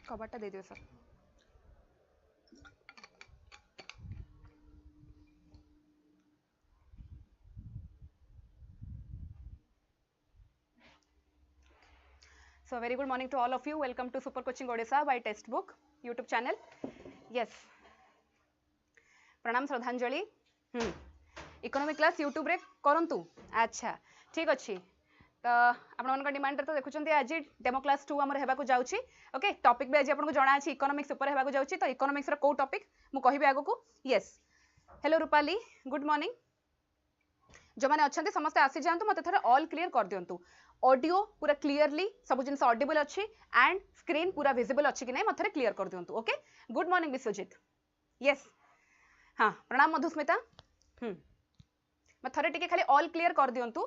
कबाटा दे दियो sir. So very good morning to all of you. Welcome to Super Coaching Odisha by Textbook YouTube channel. Yes. प्रणाम श्रद्धांजलि। Economic class YouTube रे करंतु। अच्छा ठीक अच्छी तो आपण डिमांड तो देखुं आज डेमो क्लास 2 आमर हेबाकु जाउछि। ओके टॉपिक भी आज आपको जाना अछि इकोनॉमिक्स ऊपर हेबाकु जाउछि। तो इकोनॉमिक्स रो को टॉपिक मु कहिबे आगो को। Yes hello Rupali good morning. जो मैंने अच्छा समस्ते आसी जातु मत थे ऑल क्लियर कर दिंतु। ऑडियो पूरा क्लीयरली सब जिन ऑडिबल अच्छी एंड स्क्रीन पूरा विजिबल अच्छी कि नहीं मत क्लियर कर दिंतु। Okay good morning Biswajit. Yes हाँ प्रणाम मधुस्मिता। थे टे खाली ऑल क्लियर कर दिंतु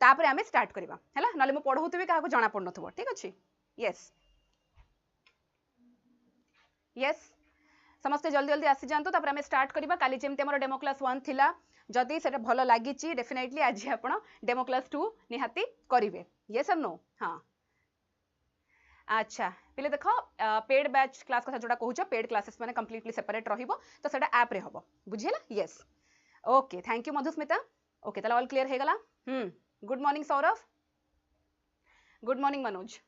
तापर आम स्टार्ट करवा है ना मुझे पढ़ाऊथी क्या जना पड़ न ठीक अच्छे। यस यस समस्ते जल्दी जल्दी आसी जातु तापर आम स्टार्ट करवा। काली जमी आम डेमो क्लास 1 थिला जदि से भल लगी डेफिनेटली आज आप डेमो क्लास 2 निहाती करेंगे। येस और नो। हाँ अच्छा पे देख पेड बैच क्लास कथा जोड़ा कहूँ पेड क्लासेस मैंने कंप्लीटली सेपरेट रहिबो तो सेटा ऐप रे हबो बुझिला। Yes okay thank you Madhusmita. Okay ताला ऑल क्लियर हे गला। Good morning Saurabh good morning Manoj.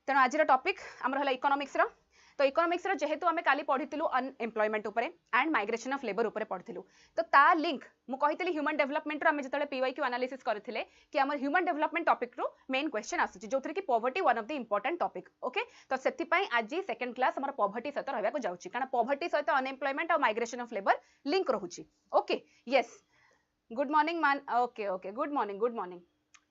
तेणु आज टॉपिक आमर है इकोनॉमिक्स रो। तो इकोनॉमिक्स जेहेतु आम काली पढ़ीलु अनएम्प्लॉयमेंट उपरे एंड माइग्रेशन ऑफ लेबर उपरे पढ़ीलु तो ता लिंक मु कहितली ह्यूमन डेवलपमेंट रो आम जतले पीवाईक्यू एनालिसिस करथिले कि हमर ह्यूमन डेवलपमेंट टॉपिक रो मेन क्वेश्चन आसुची जोथरे कि poverty one of the important topic. Okay तो सेति पई आज सेकंड क्लास हमर पॉवर्टी सहित रहबा को जाउची कारण पॉवर्टी सहित अनएम्प्लॉयमेंट और माइग्रेशन ऑफ लेबर लिंक रहुची। Okay yes good morning Maan. Okay okay good morning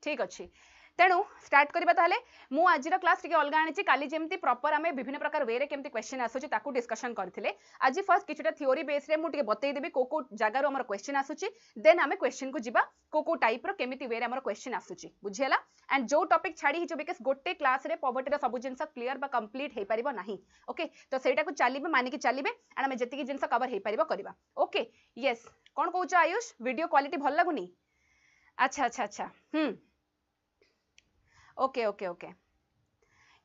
ठीक अच्छे। तेणु स्टार्ट करबा ताले मु आज क्लास टिके अलग आनी काली जेमती प्रॉपर आमे विभिन्न प्रकार वे रे केमती क्वेश्चन आसुची ताकू डिस्कशन करथिले। आज फर्स्ट किछटा थ्योरी बेस रे मु टिके बतई देबी को जगह रो हमर क्वेश्चन आसुची देन आमे क्वेश्चन को जिबा को टाइप रो केमिति वे रे हमर क्वेश्चन आसुची बुझियला। एंड जो टॉपिक छाड़ी हिजो बिकॉज़ गोटे क्लास रे पॉवर्टी रो सब जिंस क्लियर बा कंप्लीट हे परिबो नाही। ओके तो सेटा को चलीबे मानि के चलीबे एंड आमे जति की जिंस कवर हे परिबो करबा। ओके यस कोन कहूछ आयुष वीडियो क्वालिटी भल लागुनी। अच्छा अच्छा अच्छा okay okay okay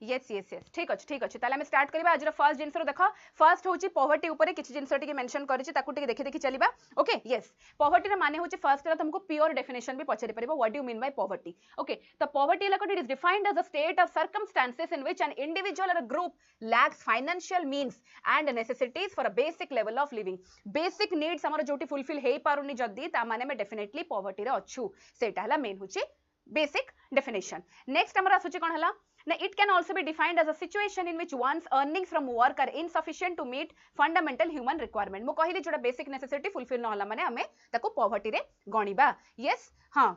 yes yes yes ठीक अच्छे ताले हम स्टार्ट करबा। आज फर्स्ट जिंस देख फर्स्ट होची पॉवर्टी ऊपर किछि जिंस टिके मेंशन करिछि ताकू टिके देखि देखि चलीबा। ओके यस पॉवर्टी रे माने होची फर्स्ट रे तुमको प्योर डेफिनेशन भी पछारि परिबो what do you mean by poverty. Okay तो poverty it is defined as a state of circumstances in which an individual or a group lacks financial means and necessities for a basic level of living. Basic needs हमर जोटी fulfil हे पारुनी जदी ता माने में definitely poverty रे अछु सेटा हला main होची बेसिक डेफिनेशन। नेक्स्ट हमर आसुची कोन हला ना it can also be defined as a situation in which one's earnings from work are insufficient to meet fundamental human requirement। मु कहिली जोटा बेसिक नेसेसिटी फुलफिल न होला माने हमें ताको पॉवर्टी रे गणिबा। यस हाँ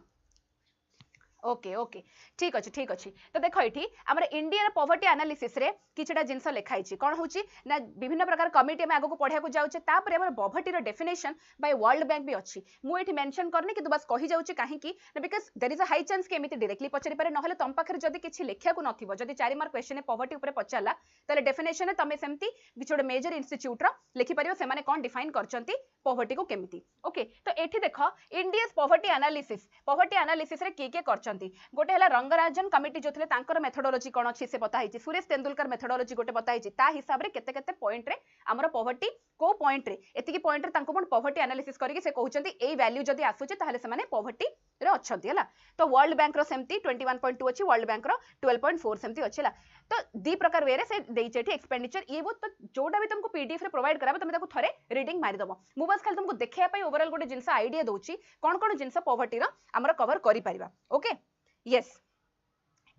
ओके ओके ठीक अच्छे तो देख ये आम इंडिया पॉवर्टी एनालिसिस रे किछटा जिंस लिखाई कौन होची ना विभिन्न प्रकार कमिटी में आगो पढ़ा जाऊे तापर आम poverty definition bye world bank भी अच्छी मुझे मेंशन करनी कि बस कही जाऊँ कहीं because there is a high chance कि एमती डायरेक्टली पचारि पारे ना तुम पाखे जब किसी लिखा नथिबो जदि 4 मार्क क्वेश्चन पॉवर्टी ऊपर पचारा ताले डेफिनेशन तुम सेमती किसी गोटे मेजर इंस्टीट्यूट लिखि पारिबो सेमाने कौन डिफाइन करचंती पॉवर्टी को केमिति। ओके तो एठी देख इंडिया पॉवर्टी एनालिसिस रे किए करचंती गोटे हला रंगराजन कमिटी जो थे तांकर मेथोडोलॉजी कौन अच्छी से बताई सुरेश तेंदुलकर मेथोडोलॉजी गोटे बताई ता हिसाब रे केते केते पॉइंट रे हमर पॉवर्टी को पॉइंट रे एतिकी पॉइंट रे तांको पण पॉवर्टी एनालिसिस करके से कहउचंती ए वैल्यू जदी आसुचे ताहले से माने पॉवर्टी रे अछंती हला। तो वर्ल्ड बैंक रो सेमती 21.2 अछि वर्ल्ड बैंक रो 12.4 सेमती अछला। तो दी प्रकार वे रे से देइचे एठी एक्सपेंडिचर ये बहुत तो जोटा भी तुमको पीडीएफ रे प्रोवाइड कराबो तुम ताको थरे रीडिंग मारि दबो मु बस खाली तुमको देखिया पई ओवरऑल गोटे जिंस आईडिया दोची कोन कोन जिंस पॉवर्टी रो हमर कवर करि परिबा। ओके यस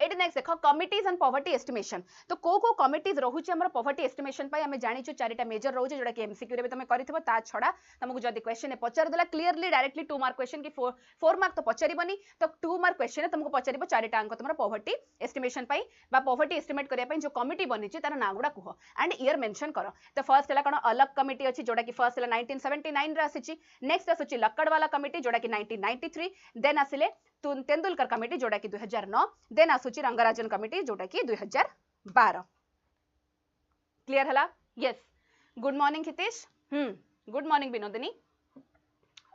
एटी नेक्स्ट देख कमिटीज एंड पॉवर्टी एस्टिमेशन। तो को कमिटीज रोचे हमर पॉवर्टी एस्टिमेशन पाई हमें जानिछु चारिटा मेजर रोचे जोटा कि एमसीक्यू रे भी तुम करिथबो ता छडा तुमको जदी क्वेश्चन पचार देला क्लियरली डायरेक्टली 2 मार्क क्वेश्चन की 4 मार्क तो पचारिबनी तो 2 मार्क क्वेश्चन तुमको पचारिबो चारिटा अंक तुमर पॉवर्टी एस्टिमेशन पाई बा पॉवर्टी एस्टिमेट करिया पाई जो कमिटी बनिछि तार नागुडा कुह एंड ईयर मेंशन करो। तो फर्स्ट हला कोन अलग कमिटी अछि जोटा कि फर्स्ट हला 1979 रे आसीछि। नेक्स्ट आसीछि लक्कडवाला कमिटी जोटा कि 1993 देन आसिले तेंदुलकर कमिटी जोटा कि 2009 देन आसुची रंगराजन कमिटी जोटा कि 2012। क्लियर हला। Yes good morning Hitesh. Good morning Vinodini.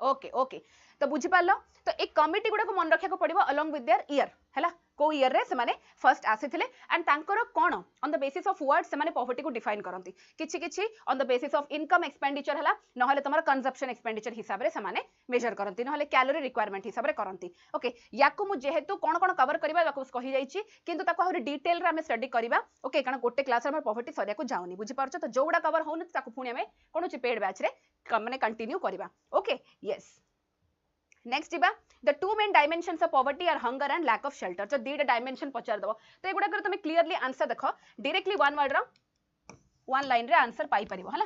Okay okay तो बुझी पारलो तो एक कमिटी गुडा को मन रखा पड़ो अलोंग विथ देयर ईयर हैला को ईयर रे से माने फर्स्ट आसीथिले एंड तांकर कोन on the basis of word से माने पॉवर्टी को डिफाइन करंती किछि किछि on the basis of income expenditure हला नहले तमर कंजप्शन एक्सपेंडिचर हिसाब रे से माने मेजर करंती नहले कैलोरी रिक्वायरमेंट हिसाब रे करंती ओके याकु मु जेहेतु कोन कोन कवर करबा याकु कहि जाईची किंतु ताको हरि डिटेल रे हम स्टडी करबा ओके कारण गोटे क्लास रे हम पॉवर्टी सरिया को जाउनी बुझी पारछ तो जोडा कवर होउन ताको पुनी हमें कोनोची पेड बैच रे माने कंटिन्यू करबा ओके यस नेक्स्ट जीवा the two main dimensions of poverty are hunger and lack of shelter जो दीटा डायमेंशन पचार दबो तो एगुडा कर तुम क्लियरली आंसर देखो डायरेक्टली वन वर्ड रो वन लाइन रे आंसर पाई परिबो हला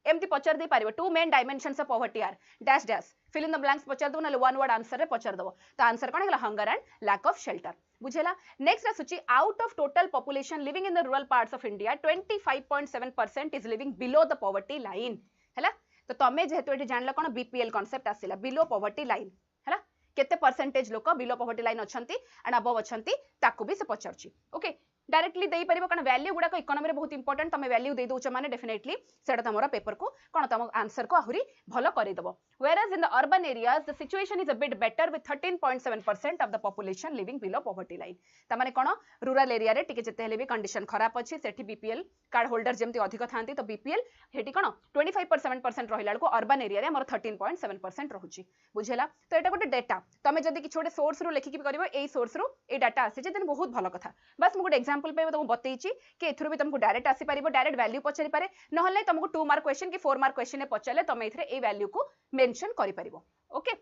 एमती पचार दे परिबो two main dimensions of poverty are dash dash fill in the blanks पचार दो ना वन वर्ड आंसर रे पचार दबो तो आंसर कोन हला hunger and lack of shelter बुझेला नेक्स्ट आसुची out of total population living in the rural parts of India 25.7% is living below the poverty line हला तो तमे जेहेतु एठी जानला कोन बीपीएल कांसेप्ट आसिला बिलो पॉवर्टी लाइन हैला केते परसेंटेज लोक बिलो पॉवर्टी लाइन अछंती एंड अबव अछंती ताकू भी से पचरची ओके डायरेक्टली देई परिबो कारण वैल्यू गुडा को इकोनॉमी रे बहुत इंपोर्टेंट तमे वैल्यू दे दोछ माने डेफिनेटली सेटा तमरा पेपर को कोन तम आंसर को आहुरी भलो करि दबो whereas in the urban areas the situation is a bit better with 13.7% of the population living below poverty line त माने कोन रूरल एरिया रे टिके जते हेले भी कंडीशन खराब अछि सेठी बीपीएल कार्ड होल्डर जेमति अधिक थांती तो बीपीएल हेटी कोन 25.7% रहिला को अर्बन एरिया रे हमर 13.7% रहुची बुझेला तो एटा गोटे डाटा तमे जदी कि छोटे सोर्स रु लेखि कि करबो एई सोर्स रु ए डाटा आसी जे देन बहुत भलो कथा बस मु गोटे एग्जांपल पे तुमको बतैची कि एथुरु भी तुमको डायरेक्ट आसी परिबो डायरेक्ट वैल्यू पचरी पारे नहले तुमको 2 मार्क क्वेश्चन कि 4 मार्क क्वेश्चन ने पचले तमे एथरे ए वैल्यू को मेंशन करि परिबो ओके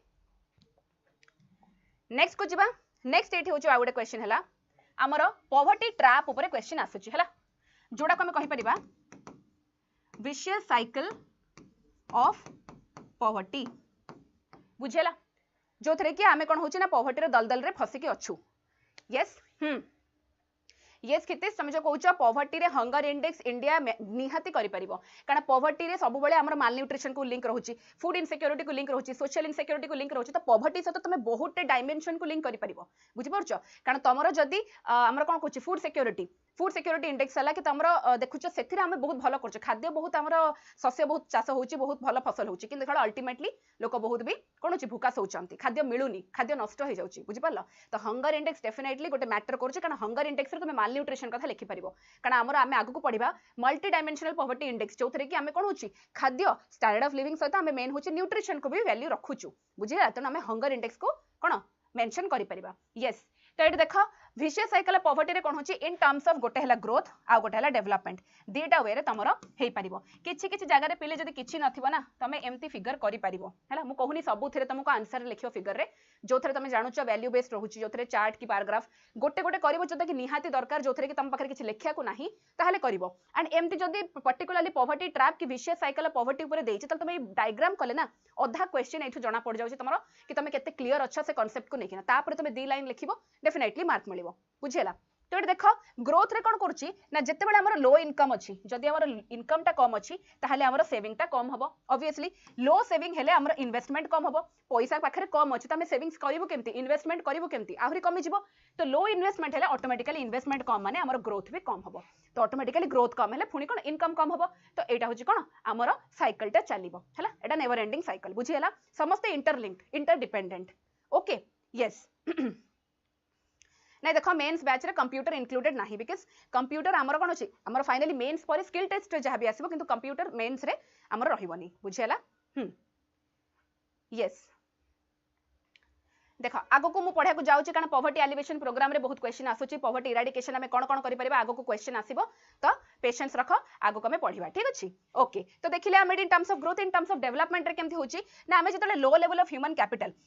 नेक्स्ट को जिबा नेक्स्ट एठी होचो आ गोटे क्वेश्चन हला हमर पॉवर्टी ट्रैप ऊपर क्वेश्चन आसुची हला जोडा को हम कहि परिबा विशियस साइकिल ऑफ पॉवर्टी बुझेला जो थरे कि आमे कोन होची ना पॉवर्टी रे दलदल रे फसी के अछु यस यस किते समझ कहूच पॉवर्टी रे हंगर इंडेक्स इंडिया निहाती करि परिबो कारण पॉवर्टी रे सब बेले हमर माल न्यूट्रिशन को लिंक रहउची फूड इनसिक्योरिटी को लिंक रहउची सोशल इनसिक्योरिटी को लिंक रहउची तो पॉवर्टी से तो तमे बहुत डायमेंशन को लिंक करि परिबो बुझि परछ कारण तमरो जदी हमर कोन कहूची फूड सिक्योरिटी इंडेक्स हला कि तमरो देखुछ सेथिरे हम बहुत भलो करछ खाद्य बहुत हमरो शस्य बहुत चाष होउची बहुत भलो फसल होउची किंतु देखला अल्टीमेटली लोक बहुत भी कोन होची भूका सोचंती खाद्य मिलुनी खाद्य नष्ट हो जाउची बुझि परलो तो हंगर इंडेक्स डेफिनेटली गोटे मैटर करछ कारण हंगर इंडेक्स रे तमे माल न्यूट्रिशन कथा लिखि परिबो कारण हमर आमे आगु को पढिबा मल्टी डायमेंशनल पॉवर्टी इंडेक्स जोथरे कि आमे कोन होची खाद्य स्टैंडर्ड ऑफ लिविंग सहित आमे मेन होची न्यूट्रिशन को भी वैल्यू रखुचु बुझिला तो आमे हंगर इंडेक्स को कोन मेंशन करि परिबा यस तो एट देखो विशियस साइकिल ऑफ पॉवर्टी रे कोन होची इन टर्म्स ऑफ गोटे हला ग्रोथ आ गोटे हला डेवलपमेंट दीटा वे रे तमरो हेई परिबो किछि किछि जगह रे पिले जदी किछि नथिबो ना तमे एम्ति फिगर करि परिबो हला मु कहूनी सबु थरे तुमको आंसर लिखियो फिगर रे जो थरे तमे जानुचो वैल्यू बेस्ड रहउची जो थरे चार्ट की पैराग्राफ गोटे गोटे करिवो जदा कि निहाती दरकार जो थरे कि तम पखरे किछि लेखिया को नाही ताहले करिवो एंड एम्ति जदी पर्टिकुलरली पॉवर्टी ट्रैप की विशियस साइकिल ऑफ पॉवर्टी ऊपर देइछि त तमे डायग्राम कले ना अधा क्वेश्चन एठु जणा पड़ जाउछि तमरो कि तमे केते क्लियर अच्छा से कांसेप्ट को नेकिना तापर तमे दी लाइन लिखिबो डेफिनेटली मार्क मिलिबो बुझेला तो ये देख ग्रोथ रे कौन करुच्ची ना जिते बड़े हमर लो इनकम अच्छी जदि हमर इनकम टा कम अच्छी ताहले हमर सेविंग टा कम हबो ऑब्वियसली लो सेविंग हेले हमर इन्वेस्टमेंट कम हबो पैसा पाखरे कम अच्छी तमे सेविंग्स करिवो केमती इन्वेस्टमेंट करिवो केमती आहुरी कमी जिवो तो लो इन्वेस्टमेंट हेले ऑटोमेटिकली इन्वेस्टमेंट कम माने हमर ग्रोथ भी कम हबो तो ऑटोमेटिकली ग्रोथ कम हेले पुनी कोन इनकम कम हबो तो एटा होची कोन हमर साइकिल टा चलिबो हला एटा नेवर एंडिंग साइकिल बुझी हला समस्त इंटरलिंक्ड इंटरडिपेंडेंट ओके यस नहीं देखो मेंस बैच रे कंप्यूटर इंक्लूडेड नाही बिकॉज़ कंप्यूटर हमर कोन अछि हमर फाइनली मेंस पर स्किल टेस्ट जहा भी आसीबो किंतु कंप्यूटर मेंस रे हमर रहिबोनी बुझियला यस देखो आगो को मु पढ़ा को जाउची कारण पॉवर्टी एलिवेशन प्रोग्राम रे बहुत क्वेश्चन आसुची पॉवर्टी इराडिकेशन हमें कोन कोन करि परिबा आगो को क्वेश्चन आसीबो तो पेशेंस रखो आगो को हमें पढ़िबा ठीक अछि ओके तो देखिले हम in terms of growth in terms of development रे केमथि होची ना हमें जतले low level of human capital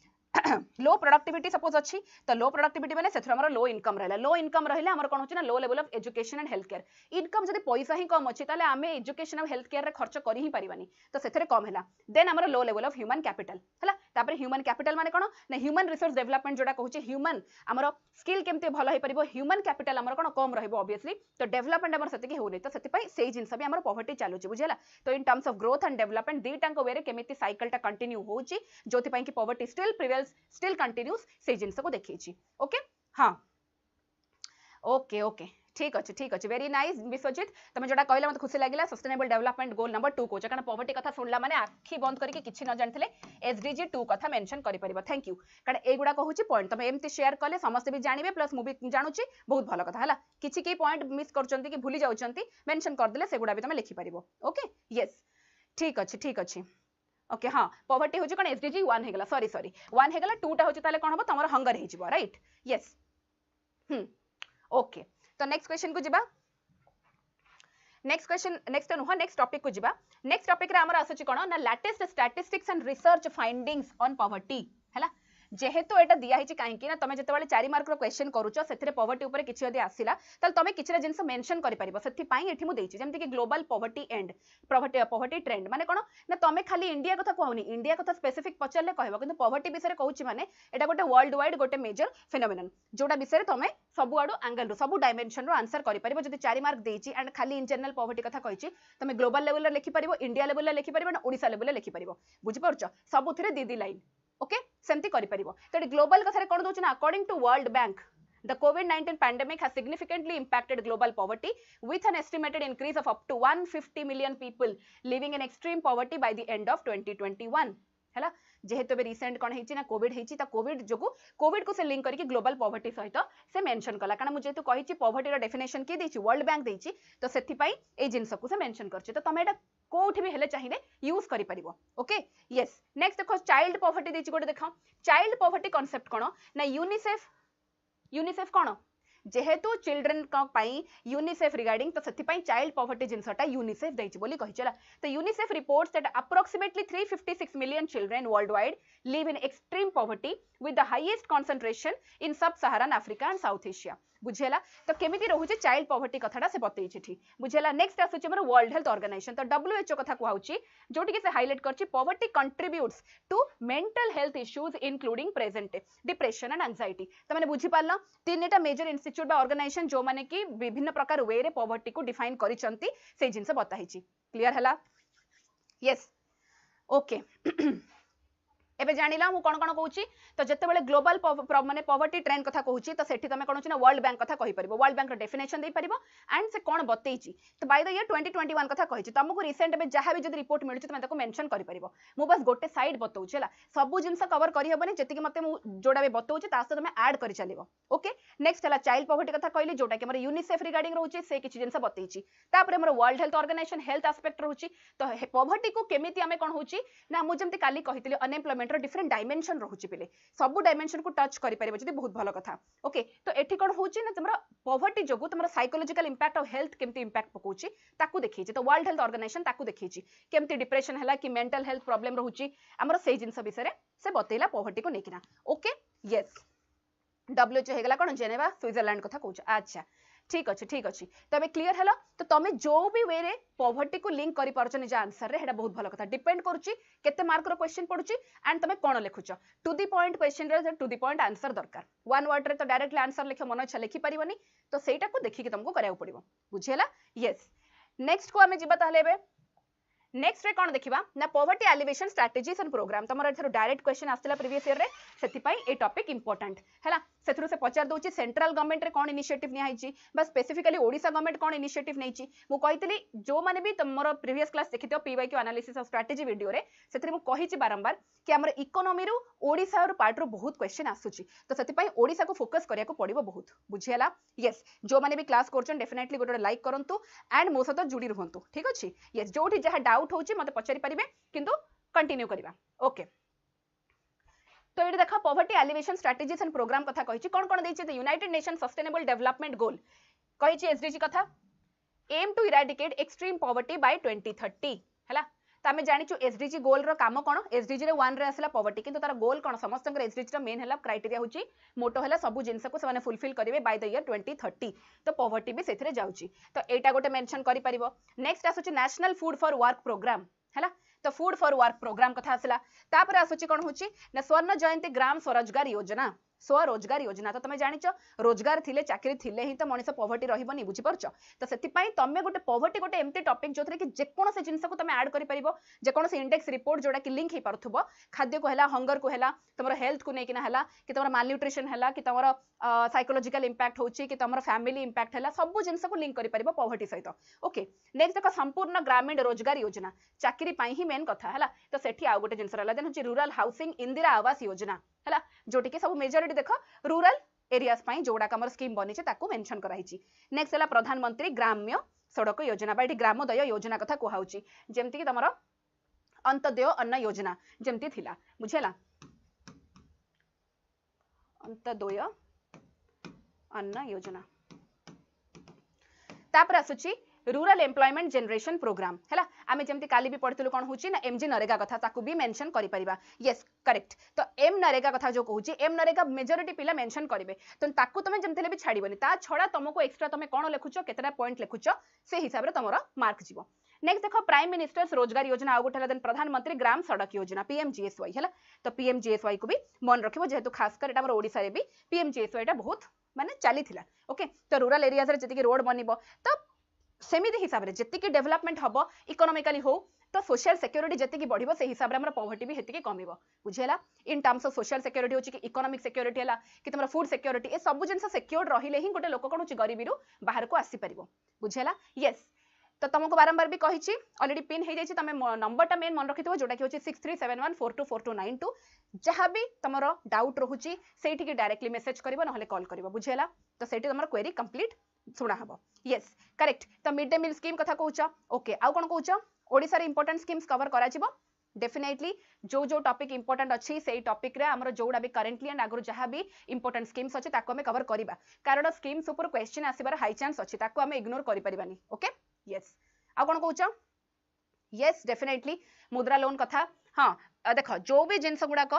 low productivity suppose अच्छी तो लो प्रोडक्टिविटी माने सेथुर हमर लो इनकम रहला लो इनकम रहले हमर कोन होची ना लो level of education and health care income जदी पैसा ही कम अछि ताले हमें एजुकेशन और हेल्थ केयर रे खर्च करि ही परिबानी तो सेथरे कम हैला देन हमर लो लेवल ऑफ ह्यूमन कैपिटल हैला तापर ह्यूमन कैपिटल माने कोन ना ह्यूमन रिसोर्स डेवलपमेंट जोडा कहूची ह्यूमन हमर स्किल केमते भलो हे परिबो ह्यूमन कैपिटल हमर कोन कम रहबो ऑब्वियसली तो डेवलपमेंट हमर सेति के होनी तो सेति पई सेही जिंस भी हमर पॉवर्टी चालुची बुझियला तो in terms of growth and development दी टांको वे रे केमिति साइकिल टा कंटिन्यू होची जोथि पई कि poverty still prevails still continues से जिंस को देखिए ओके हाँ ओके ओके ठीक अच्छे वेरी नाइस विश्वजीत तुम जोटा कहला मत खुशी लगे सस्टेनेबल डेवलपमेंट गोल नंबर 2 कौच कारण पॉवर्टी कथा शुणला माने आखि बंद करके किछि न जानथिले एसडीजी 2 कथा मेंशन करि परिबो थैंक यू कारण एगुडा कहूची पॉइंट तुम एमती शेयर कले समस्त भी जानिबे प्लस मु भी जानुची बहुत भलो कथा हला किछि की पॉइंट मिस करचंती कि भूली जाउचंती मेंशन कर देले सेगुडा भी तुम लिखि परिबो ओके यस ठीक अच्छे ओके हाँ पॉवर्टी होची कोन एसडीजी 1 हेगला सॉरी 1 हेगला 2 टा होची ताले कोन हबो तमर हंगर हे जिवो राइट यस ओके तो नेक्स्ट क्वेश्चन को जिबा नेक्स्ट क्वेश्चन नेक्स्ट टॉपिक को जिबा नेक्स्ट टॉपिक रे हमर आसुची कोन ना latest statistics and research findings on poverty हैला जेहेतु एटा दिया हिची काहे कि ना तमे जतवाले 4 मार्क रो क्वेश्चन करूचो सेथिरे पॉवर्टी ऊपर किछि यदि आसिला तल तमे किछरा जिंस मेंशन करि परिबो सेथि पई एठी मु देछि जेमति कि global poverty and poverty trend माने कोन ना तमे खाली इंडिया कथा कहउनी इंडिया कथा स्पेसिफिक पचरले कहबो किंतु पॉवर्टी विषय कहउची माने एटा गोटे वर्ल्ड वाइड गोटे मेजर फेनोमेनन जोटा विषय तमे सबु आडू एंगल रो सबु डायमेंशन रो आंसर करि परिबो जदि 4 मार्क देछि एंड खाली इन जनरल पॉवर्टी कथा कहिछि तमे ग्लोबल लेवल रे लिखि परिबो इंडिया लेवल रे लिखि परिबो ना ओडिसा लेवल रे लिखि परिबो बुझि परछ सबुथिरे दीदी लाइन ओके सेमती करि परिबो तो ग्लोबल कथा रे कोन दोछ ना according to world bank the COVID-19 pandemic has significantly impacted global poverty with an estimated increase of up to 150 million people living in extreme poverty by the end of 2021 हैला जेहेतु बे रिसेंट कोन हेछि ना Covid हेछि ता Covid जोगु Covid को से link करके global poverty सहित से mention कला कारण मु जेतु कहिछि पॉवर्टी रो डेफिनेशन के देछि वर्ल्ड बैंक देछि तो सेथि पई ए जिंस को से मेंशन करछि तो तमे एटा कोठी भी हेले चाहिए यूज करि परिबो ओके यस नेक्स्ट देखो चाइल्ड पॉवर्टी देछि गोटे देखो चाइल्ड पॉवर्टी कांसेप्ट कोन ना यूनिसेफ कोन जेहेतु चिल्ड्रन का पाई यूनिसेफ रिगार्डिंग तो सेथि पई चाइल्ड पॉवर्टी जिंसटा यूनिसेफ दैछि बोली कहि चला तो UNICEF reports that approximately 356 million children world wide live in extreme poverty with the highest concentration in sub-Saharan Africa and South Asia बुझेला तो केमिति रहउची चाइल्ड पॉवर्टी कथाटा से बतई छिठी बुझेला नेक्स्ट आसुची हमर वर्ल्ड हेल्थ ऑर्गेनाइजेशन तो WHO कथा कहउची जोटी के से हाइलाइट करची poverty contributes to mental health issues including present depression and anxiety तो माने बुझी पारला तीनटा मेजर इंस्टीट्यूट बा ऑर्गेनाइजेशन जो माने कि विभिन्न प्रकार वे रे पॉवर्टी को डिफाइन करिसंती से जिंस बताई छी क्लियर हला यस ओके एबे जानिला मु कोन कोन कहूची तो जते बेले ग्लोबल माने पॉवर्टी ट्रेंड कथा कहूची तो सेठी तमे कोन छी ना वर्ल्ड बैंक कथा कहि परिबो वर्ल्ड बैंक रो डेफिनेशन दे परिबो एंड से कोन बतैची तो बाय द ईयर 2021 कथा कहिची तुमको रिसेंट में जहां भी जदी रिपोर्ट मिलुची तमे ताको मेंशन करि परिबो मु बस गोटे साइड बतौची हला सब जिंस कवर करि हबनी जति कि मते मु जोडा बे बतौची तास तमे ऐड करि चलिबो ओके नेक्स्ट हला चाइल्ड पॉवर्टी कथा कहली जोटा कि हमर यूनिसेफ रिगार्डिंग रहउची से किछि जिंस बतैची तापर हमर world health Organization health aspect रहउची तो पॉवर्टी को केमिति हमें कोन होची ना मु जेमति काली कहितली अनएम्प्लॉयमेंट रो डिफरेंट डायमेंशन रहउची पिले सब डायमेंशन को टच करि परिबो जदी बहुत भलो कथा ओके तो एठी कोन होची ना तमरा पॉवर्टी जोगु तमरा साइकोलॉजिकल इंपैक्ट ऑफ हेल्थ केमति इंपैक्ट पकोची ताकू देखिछि तो वर्ल्ड हेल्थ ऑर्गेनाइजेशन ताकू देखिछि केमति डिप्रेशन हला कि मेंटल हेल्थ प्रॉब्लम रहउची हमर सेही जिंस विषय से बतेला पॉवर्टी को नेकिना ओके यस WHO हेगला कोन जेनेवा स्विट्जरलैंड कथा कहउछ अच्छा ठीक अच्छे तो अबे क्लियर हला तो तमे जो भी वे रे पॉवर्टी को लिंक करि परछ निज आंसर रे हेडा बहुत भलो कथा डिपेंड करूची केते मार्क रो क्वेश्चन पडुची एंड तमे कोन लिखुछ टू द पॉइंट क्वेश्चन रे टू द पॉइंट आंसर दरकार वन वर्ड रे तो डायरेक्टली आंसर लिख मन इच्छा लिखि परिबनी तो सेटा को देखि के तुमको करया पड़िबो बुझेला यस नेक्स्ट को हमें जिबा ताले बे नेक्स्ट रे कोन देखिबा ना poverty alleviation strategies and program तमरा एथरो डायरेक्ट क्वेश्चन आस्तिला प्रीवियस ईयर रे सेति पई ए टॉपिक इंपोर्टेंट हैला सेथरो से पचार दोची सेंट्रल गवर्नमेंट रे कोन इनिशिएटिव नि आइची बस स्पेसिफिकली ओडिसा गवर्नमेंट कोन इनिशिएटिव नैची मु कहितली जो माने भी तमरो प्रीवियस क्लास देखितो PYQ analysis of strategy video रे सेथरे मु कहिची बारंबार कि हमर इकोनॉमी रो ओडिसा रो पार्ट रो बहुत क्वेश्चन आसुची तो सेति पई ओडिसा को फोकस करिया को पड़िबो बहुत बुझियला यस जो माने भी क्लास करछन डेफिनेटली गोटे लाइक करंतु एंड मो साथ जुड़ी रहंतु ठीक अछि यस जोठी जहा डाउट होची मते पचारि परिबे किंतु कंटिन्यू करिबा ओके तो ये देखा poverty alleviation strategies and program कथा कहिछि कोन कोन दैछि the United Nation sustainable development goal कहिछि एसडीजी कथा aim to eradicate extreme poverty by 2030 हैला त हमें जानिछु एसडीजी गोल रो काम कोन एसडीजी रे 1 रे आसला पॉवर्टी किंतु तार गोल कोन समस्तंकर एसडीजी रो मेन हैला क्राइटेरिया होछि मोटो हैला सब जिंस को से फुलफिल करिवे बाय द ईयर 2030 तो पॉवर्टी भी सेथिरे जाउछि तो एटा गोटे मेंशन करि परिबो नेक्स्ट आसुछि national food for work programme हैला तो फूड फॉर वर्क प्रोग्राम कथा आसला तापर आसुछि कोन होछि ना स्वर्ण जयंती ग्राम स्वरोजगार योजना स्वरोजगार योजना तो तुम जानिच रोजगार थिले चाकरी थिले ही तो मनीष पॉवर्टी रहबनी बुझी परछ तो सेति पई तमे गोटे पॉवर्टी गोटे एमती टॉपिक जोथरे कि जेकोनोसे जिंस को तमे ऐड करि परिबो जेकोनोसे इंडेक्स रिपोर्ट जोडा कि लिंक हे परथुबो खाद्य को हला हंगर को हला तमरो हेल्थ को नै किना हला कि तमरो माल न्यूट्रिशन हला कि तमरो साइकोलॉजिकल इंपैक्ट होची कि तमरो फैमिली इंपैक्ट हला सब जिंस को लिंक करि परिबो पॉवर्टी सहित ओके नेक्स्ट देखो संपूर्ण ग्रामीण रोजगार योजना चाकरी पई ही मेन कथा हला तो सेठी आ गोटे जिंस रहला देन होची रूरल हाउसिंग इंदिरा आवास योजना हला जोटी के सब मेजॉरिटी देखो रूरल एरियाज पई जोडा कमर स्कीम बनी छे ताको मेंशन कराइची नेक्स्ट हला प्रधानमंत्री ग्राम्य सड़क योजना बाइटी ग्रामोदय योजना कथा कोहाउची जेमति कि तमरो अंत्योदय अन्न योजना जेमति थिला बुझेला अंत्योदय अन्न योजना तापर आसुची रूरल एम्प्लॉयमेंट जनरेशन प्रोग्राम हैला आमे जेमति काली भी पढितलु कोन होची ना एमजी नरेगा कथा ताकू भी मेंशन करि परिबा यस करेक्ट तो एम नरेगा कथा जो कहूची एम नरेगा मेजॉरिटी पिला मेंशन करिवे तो ताकू तमे जेमति भी छाड़ीबनी ता छडा तुमको एक्स्ट्रा तमे कोन लेखुचो केतना पॉइंट लेखुचो से हिसाब रे तमरो मार्क जीवो नेक्स्ट देखो प्राइम मिनिस्टर्स रोजगार योजना आ गोटे देन प्रधानमंत्री ग्राम सड़क योजना पीएमजीएसवाई हैला तो पीएमजीएसवाई को भी मन रखिबो जेहेतु खास कर एटा हमर ओडिसा रे भी पीएमजीएसवाई टा बहुत माने चाली थिला ओके तो रूरल एरियाज रे जति रोड बनिबो तो सेमिति हिसाब रे जति डेवलपमेंट हबो इकोनॉमिकली हो तो सोशल सिक्योरिटी जति बढ़िबो से हिसाब रे हमर पॉवर्टी भी हेति कमिबो बुझेला इन टर्म्स ऑफ सोशल सिक्योरिटी होची कि इकोनॉमिक सिक्योरिटी हला कि तमरा फूड सिक्योरिटी ए सब जिंस सिक्योर्ड रहिले ही गोटे लोक कोन होची गरीबी रु बाहर को आसी परिबो बुझेला यस तो तुमको बारंबार भी कही ऑलरेडी पिन हो जाए तुम नंबर मेन मन रखी जोटा कि 6371424292 जहाँ भी तुम डाउट रोचे से डायरेक्टली मेसेज कर ना कॉल कर बुझेगा तो से तुम क्वेरी कंप्लीट शुणा हम यस करेक्ट तो मिड डे मील स्कीम कथा कहूच ओके आउ कौन कहूच ओडिशा रे इंपोर्टेंट स्कीम्स कवर करा डेफिनेटली जो जो टॉपिक इंपोर्टेंट अच्छी से टॉपिक रे हमर जोड़ा भी करेंटली एंड आगु जहाँ भी इंपोर्टेंट स्कीम्स अच्छे ताको हमें कवर करिबा कारण स्कीम्स ऊपर क्वेश्चन आसीबार हाई चांस अच्छी ताको हमें इग्नोर करि परिबानी ओके यस आ कौन कहूच यस डेफिनेटली मुद्रा लोन कथा हाँ देख जो भी जिनस गुड़ाक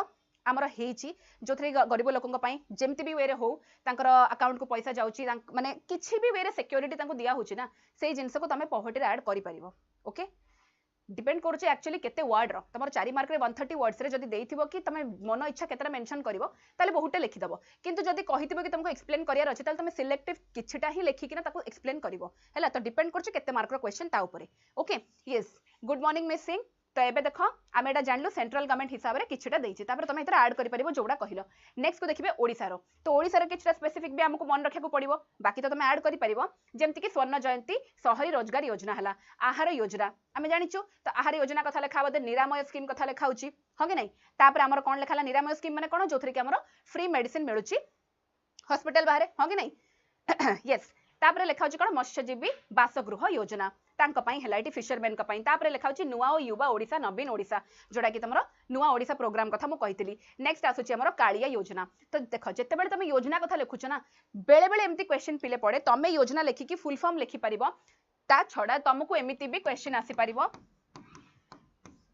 आमर होती जो थे गरीब लोकों जमती भी वे हो अकाउंट को पैसा जाऊँगी माने किसी भी वे सिक्योरिटी दिया होची ना से जिनस को तुम पॉवर्टी ऐड कर ओके डिपेंड करुचे एक्चुअली केते वर्ड रो तमर 4 मार्क रे 130 वर्ड्स रे जदी देइथिबो कि तमे मन इच्छा केतरा मेंशन करिवो ताले बहुते लिखि दबो किंतु जदी कहिथिबो कि तुमको एक्सप्लेन करियार अछि ताले तमे सिलेक्टिव किछटा ही लेखि किना ताको एक्सप्लेन करिवो हैला तो डिपेंड करुचे केते मार्क रो क्वेश्चन ता ऊपर okay yes good morning miss Singh तो एबे देखो आमे एटा जानलु सेंट्रल गवर्नमेंट हिसाब रे किछटा देइछि तापर तमे इतरा ऐड करि परिबो जोडा कहिलो नेक्स्ट को देखिबे ओडिसा रो तो ओडिसा रो किछटा स्पेसिफिक भी हमको मन रखिया को पड़िबो बाकी तो तमे ऐड करि परिबो जेमति कि स्वर्ण जयंती शहरी रोजगार योजना हला आहार योजना आमे जानिछु तो आहार योजना कथा लेखा बदे निरामय स्कीम कथा लेखा होची हो कि नै तापर हमर कोन लेखाला निरामय स्कीम माने कोन जोथरे कि हमर फ्री मेडिसिन मिलुची हॉस्पिटल बाहरे हो कि नै यस तापर लेखा होची कोन मत्स्यजीवी बासगृह योजना तांका पई हेलाइटी फिशरमैन का पई तापर लेखा होची नुवा ओ युवा ओडिसा नवीन ओडिसा जोडा कि तमरो नुवा ओडिसा प्रोग्राम कथा मु कहितली नेक्स्ट आसुची हमरो कालिया योजना तो देखो जते बेले तमे योजना कथा लेखुछ ना बेले बेले एम्ति क्वेश्चन पिले पड़े तमे योजना लेखि कि फुल फॉर्म लेखि परिबो ता छडा तुमको एमिति भी क्वेश्चन आसी परिबो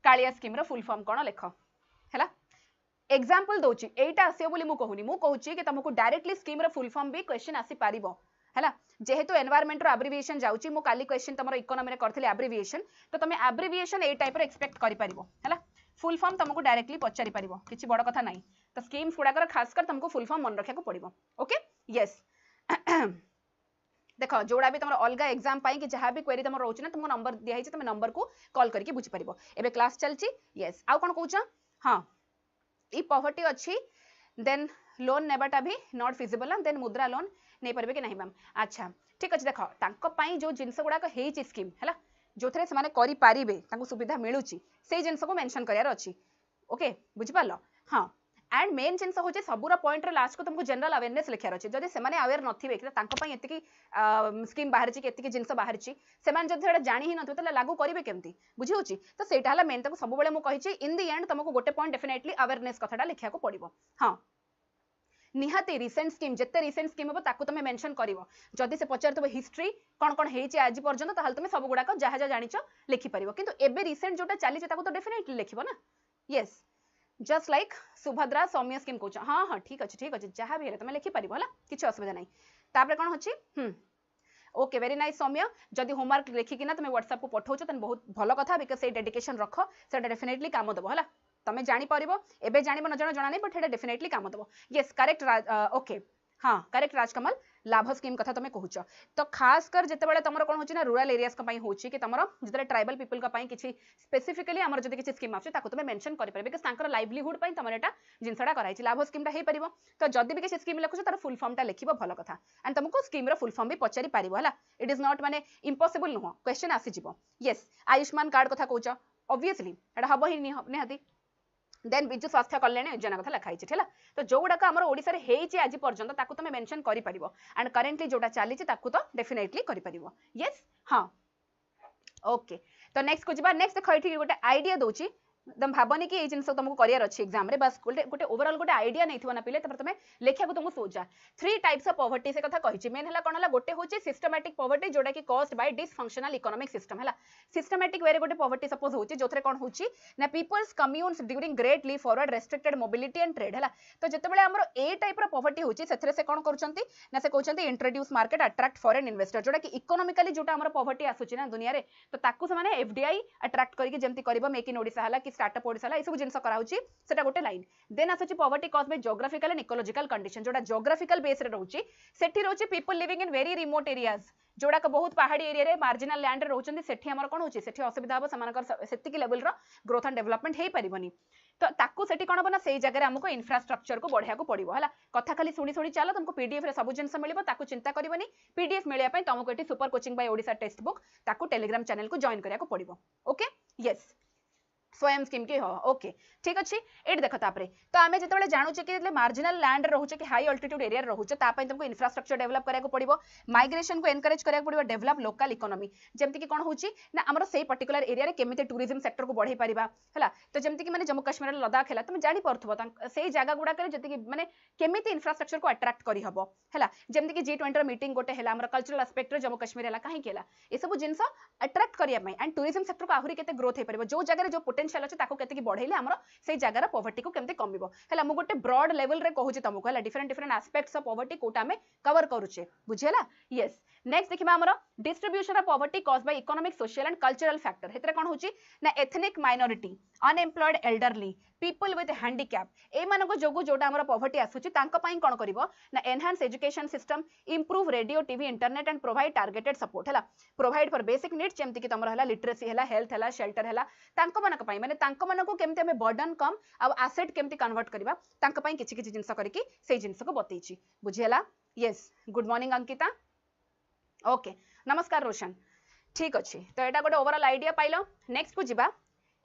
कालिया स्कीम रो फुल फॉर्म कोन लेखो हैला एग्जांपल दोची एटा आसीयो बोली मु कहूनी मु कहूची कि तुमको डायरेक्टली स्कीम रो फुल फॉर्म भी क्वेश्चन आसी परिबो हैला जेहेतु एनवायरमेंट रो एब्रिविएशन जाउची मु काली क्वेश्चन तमरो इकोनॉमी रे करथले एब्रिविएशन तो तमे एब्रिविएशन ए टाइप रो एक्सपेक्ट करि परिबो हैला फुल फॉर्म तुमको डायरेक्टली पचारि परिबो किछि बड़ कथा नाही तो स्कीम्स गुडा कर खास कर तुमको फुल फॉर्म मन रखिया को पड़िबो ओके यस देखो जोड़ा भी तुम अलग एग्जाम पाई कि जहाँ भी क्वेरी तुम रोच ना तुमको नंबर दिखाई तुम नंबर को कॉल करके बुझी पारिबो एबे क्लास चलची यस आउ कोन कहूछ हां ई पॉवर्टी अच्छी देन लोन नेबाटा भी नॉट फिजिबल देन मुद्रा लोन नहीं पारे कि नहीं मैम अच्छा ठीक अच्छे देख तांको पाई जो जिनस गुड़ाक हेची स्कीम है जो थे से करि पारिबे तांको सुविधा मिलुची से जिनस को मेंशन करियार अछि ओके बुझि पालो हां एंड मेन जिनस होचे सबुरा पॉइंट रे लास्ट को तुमको जनरल अवेयरनेस लिखार अछि जदि से माने अवेयर नथिबे कि तांको पाई एतिकी स्कीम बाहर छि कि एतिकी जिनस बाहर छि से माने जदि एटा जानि ही नथिबे त लागू करिवे केमती बुझि होची तो सेटा हला मेन ताको सब बेले मु कहि छि इन द एंड तुमको गोटे पॉइंट डेफिनेटली अवेयरनेस कथाटा लिखिया को पड़िबो हां निहाती रिसेंट स्कीम जिते रिसेंट स्कीम हो ताकू तुम मेंशन करिवो जदि से पचार हिस्ट्री कौन कौन हेची आज पर्यंत ताहले तुम सब गुड़ाक जहाँ जहाँ जानिच लिखि परिवो किंतु एबे रिसेंट जोटा चली ताकू तो डेफिनेटली लिखिबो ना यस जस्ट लाइक सुभद्रा सौम्य स्कीम कहूछ हाँ हाँ ठीक अच्छे जहाँ भी है तुम लिखि परिवो हला किछि असुविधा नहीं तापर कौन होची ओके वेरी नाइस सौम्य जदि होमवर्क लिखिकिना तुम व्हाट्सएप को पठाउछ तन बहुत भलो कथा बिकॉज़ से डेडिकेशन रख से डेफिनेटली काम देबो हला तमे जानी परिबो एबे जानिबो न जण जणा नै बट हेडा डेफिनेटली काम दबो यस करेक्ट ओके हाँ करेक्ट राजकमल लाभ स्कीम कथा तुम कहूच तो खास कर जिते तुम कौन हो रूरल एरियाज हो कि तुम जो ट्राइबल पीपल किसी स्पेसिफिकली आम जो किसी स्कीम आसे तुम मेंशन करें बिकज लाइवलीहुड तुम यहाँ जिनसा कराई लाभ स्कीमटा हो पार तो जदि भी किसी स्कीम लिखुच तार फुल फॉर्मटा लिख भल कथा एंड तुमको स्कीम फुल फॉर्म भी पचारि पार है इट इज नॉट माने इम्पॉसिबल नुह क्वेश्चन आसीज येस आयुष्मान कार्ड कथा कौच ऑब्वियसली एटा हम ही निहाती देन विजु स्वास्थ्य कल्याण योजना कथा लिखाई है तो जो गुड़ाक आम ओडिशा रे हेइछि आज पर्यंत ताकू तुम मेंशन करि परिबो एंड करेंटली जोटा चलीछि ताकू तो डेफिनेटली करि परिबो यस हाँ ओके तो नेक्स्ट को जिबा नेक्स्ट देखो एठी गोटे आइडिया दोछि तुम भावनी कि जिन तुमको करियर अच्छी एग्जाम रे बस गोटे ओवरऑल गोटे आइडिया नहीं ना पिले तुम लिखा तुमको सोचा 3 टाइप्स ऑफ पॉवर्टी से कथा कहि मेन हला कोन हला गोटे होची सिस्टमैटिक पॉवर्टी जोटा कि caused by dysfunctional economic system हला सिस्टमैटिक वे रे गोटे पॉवर्टी सपोज होची जोथरे कोन होची ना people's communes during great leap forward restricted mobility and trade हला तो जेतेबेले हमरो ए टाइप रो पॉवर्टी होची सेथरे से कोन करूचंती ना से कहउचंती introduce market attract foreign investor जोटा कि इकोनॉमिकली जोटा हमरो पॉवर्टी आसुची ना दुनिया रे तो ताकू से माने एफडीआई अट्रैक्ट करके जेमती करबो मेक इन ओडिसा हला कि स्टार्टअप ओडिसा हला सब जिनस कराउची सेटा गोटे लाइन देन आसुची poverty cause by geographical and ecological condition जोटा जियोग्राफिकल बेस रे रहउची सेठी रहउची people living in very remote areas जोड़ा का बहुत पहाड़ी एरिया रे मार्जिनल लैंड रे रहउचंदी सेठी हमर कोन होची सेठी असुविधा हो समानकर सेति की लेवल रो ग्रोथ एंड डेवलपमेंट हेई परिबनी तो ताकू सेठी कोन बना सेही जगह रे हमको इंफ्रास्ट्रक्चर को बढ़िया को पड़िबो हला कथा खाली सुनी सुनी चलो तुमको पीडीएफ रे सब जिनस मिलिबो ताकू चिंता करबनी पीडीएफ मिलिया पय तुमको एठी super coaching bye Odisha text book ताकू टेलीग्राम चैनल को जॉइन करिया को पड़िबो ओके यस स्वयं स्कीम की हो ओके ठीक अच्छे ये देख तापर तो आम जो जानूचे कि मार्जिनल लैंड रोचे कि हाई अल्टीट्यूड एरिया रोचे तुमको इंफ्रास्ट्रक्चर डेवलप करा पड़ो माइग्रेशन को एनकरेज करा पड़ो डेवलप लोकल इकोनॉमी जमती कि कौन होची ना आमर से पर्टिकुलर एरिया रे केमिति टूरिज्म सेक्टर को बढ़ाई पारिबा हला तो जमती कि माने जम्मू कश्मीर लद्दाख हला तुम जानि परथबो से जगह गुडा करे जति कि माने केमिति इंफ्रास्ट्रक्चर को अट्रैक्ट करी हबो हला जमती कि G20 रो मीटिंग गोटे हला हमर कल्चरल एस्पेक्ट रे जम्मू कश्मीर हला काहे केला ए सब जिंस अट्रैक्ट करिया पई एंड टूरिज्म सेक्टर को आहुरी केते ग्रोथ हे परिबो जो जगह रे जो पोटेंशियल अछि ताको केते कि बढ़ाइले हमर से जगह पॉवर्टी को केमते कमिबो हला मु गोटे ब्रॉड लेवल रे कहूची तुमको हला different different aspects of poverty कोटा में कवर करूचे बुझियला यस नेक्स्ट देखिबा हमर distribution of poverty caused by economic social and cultural factor हेतरे कोन होची ना ethnic minority unemployed elderly people with handicap ए मानको जोगु जोटा हमर पॉवर्टी आसुची तांका पई कोन करिवो ना enhance education system improve radio TV internet and provide targeted support हला प्रोवाइड फॉर बेसिक नीड्स जेमति कि तमर हला लिटरेसी हला हेल्थ हला शेल्टर हला तांको मानक पई माने तांको मानको केमते हमें बर्डन कम आ एसेट केमति कन्वर्ट करबा तांका पई किछि किछि जिंस करिकि सेही जिंस को बतैछि बुझियला yes good morning Ankita okay नमस्कार रोशन ठीक अच्छे तो यहाँ गोटे ओवरऑल आइडिया पाइल नेक्स्ट को जीवा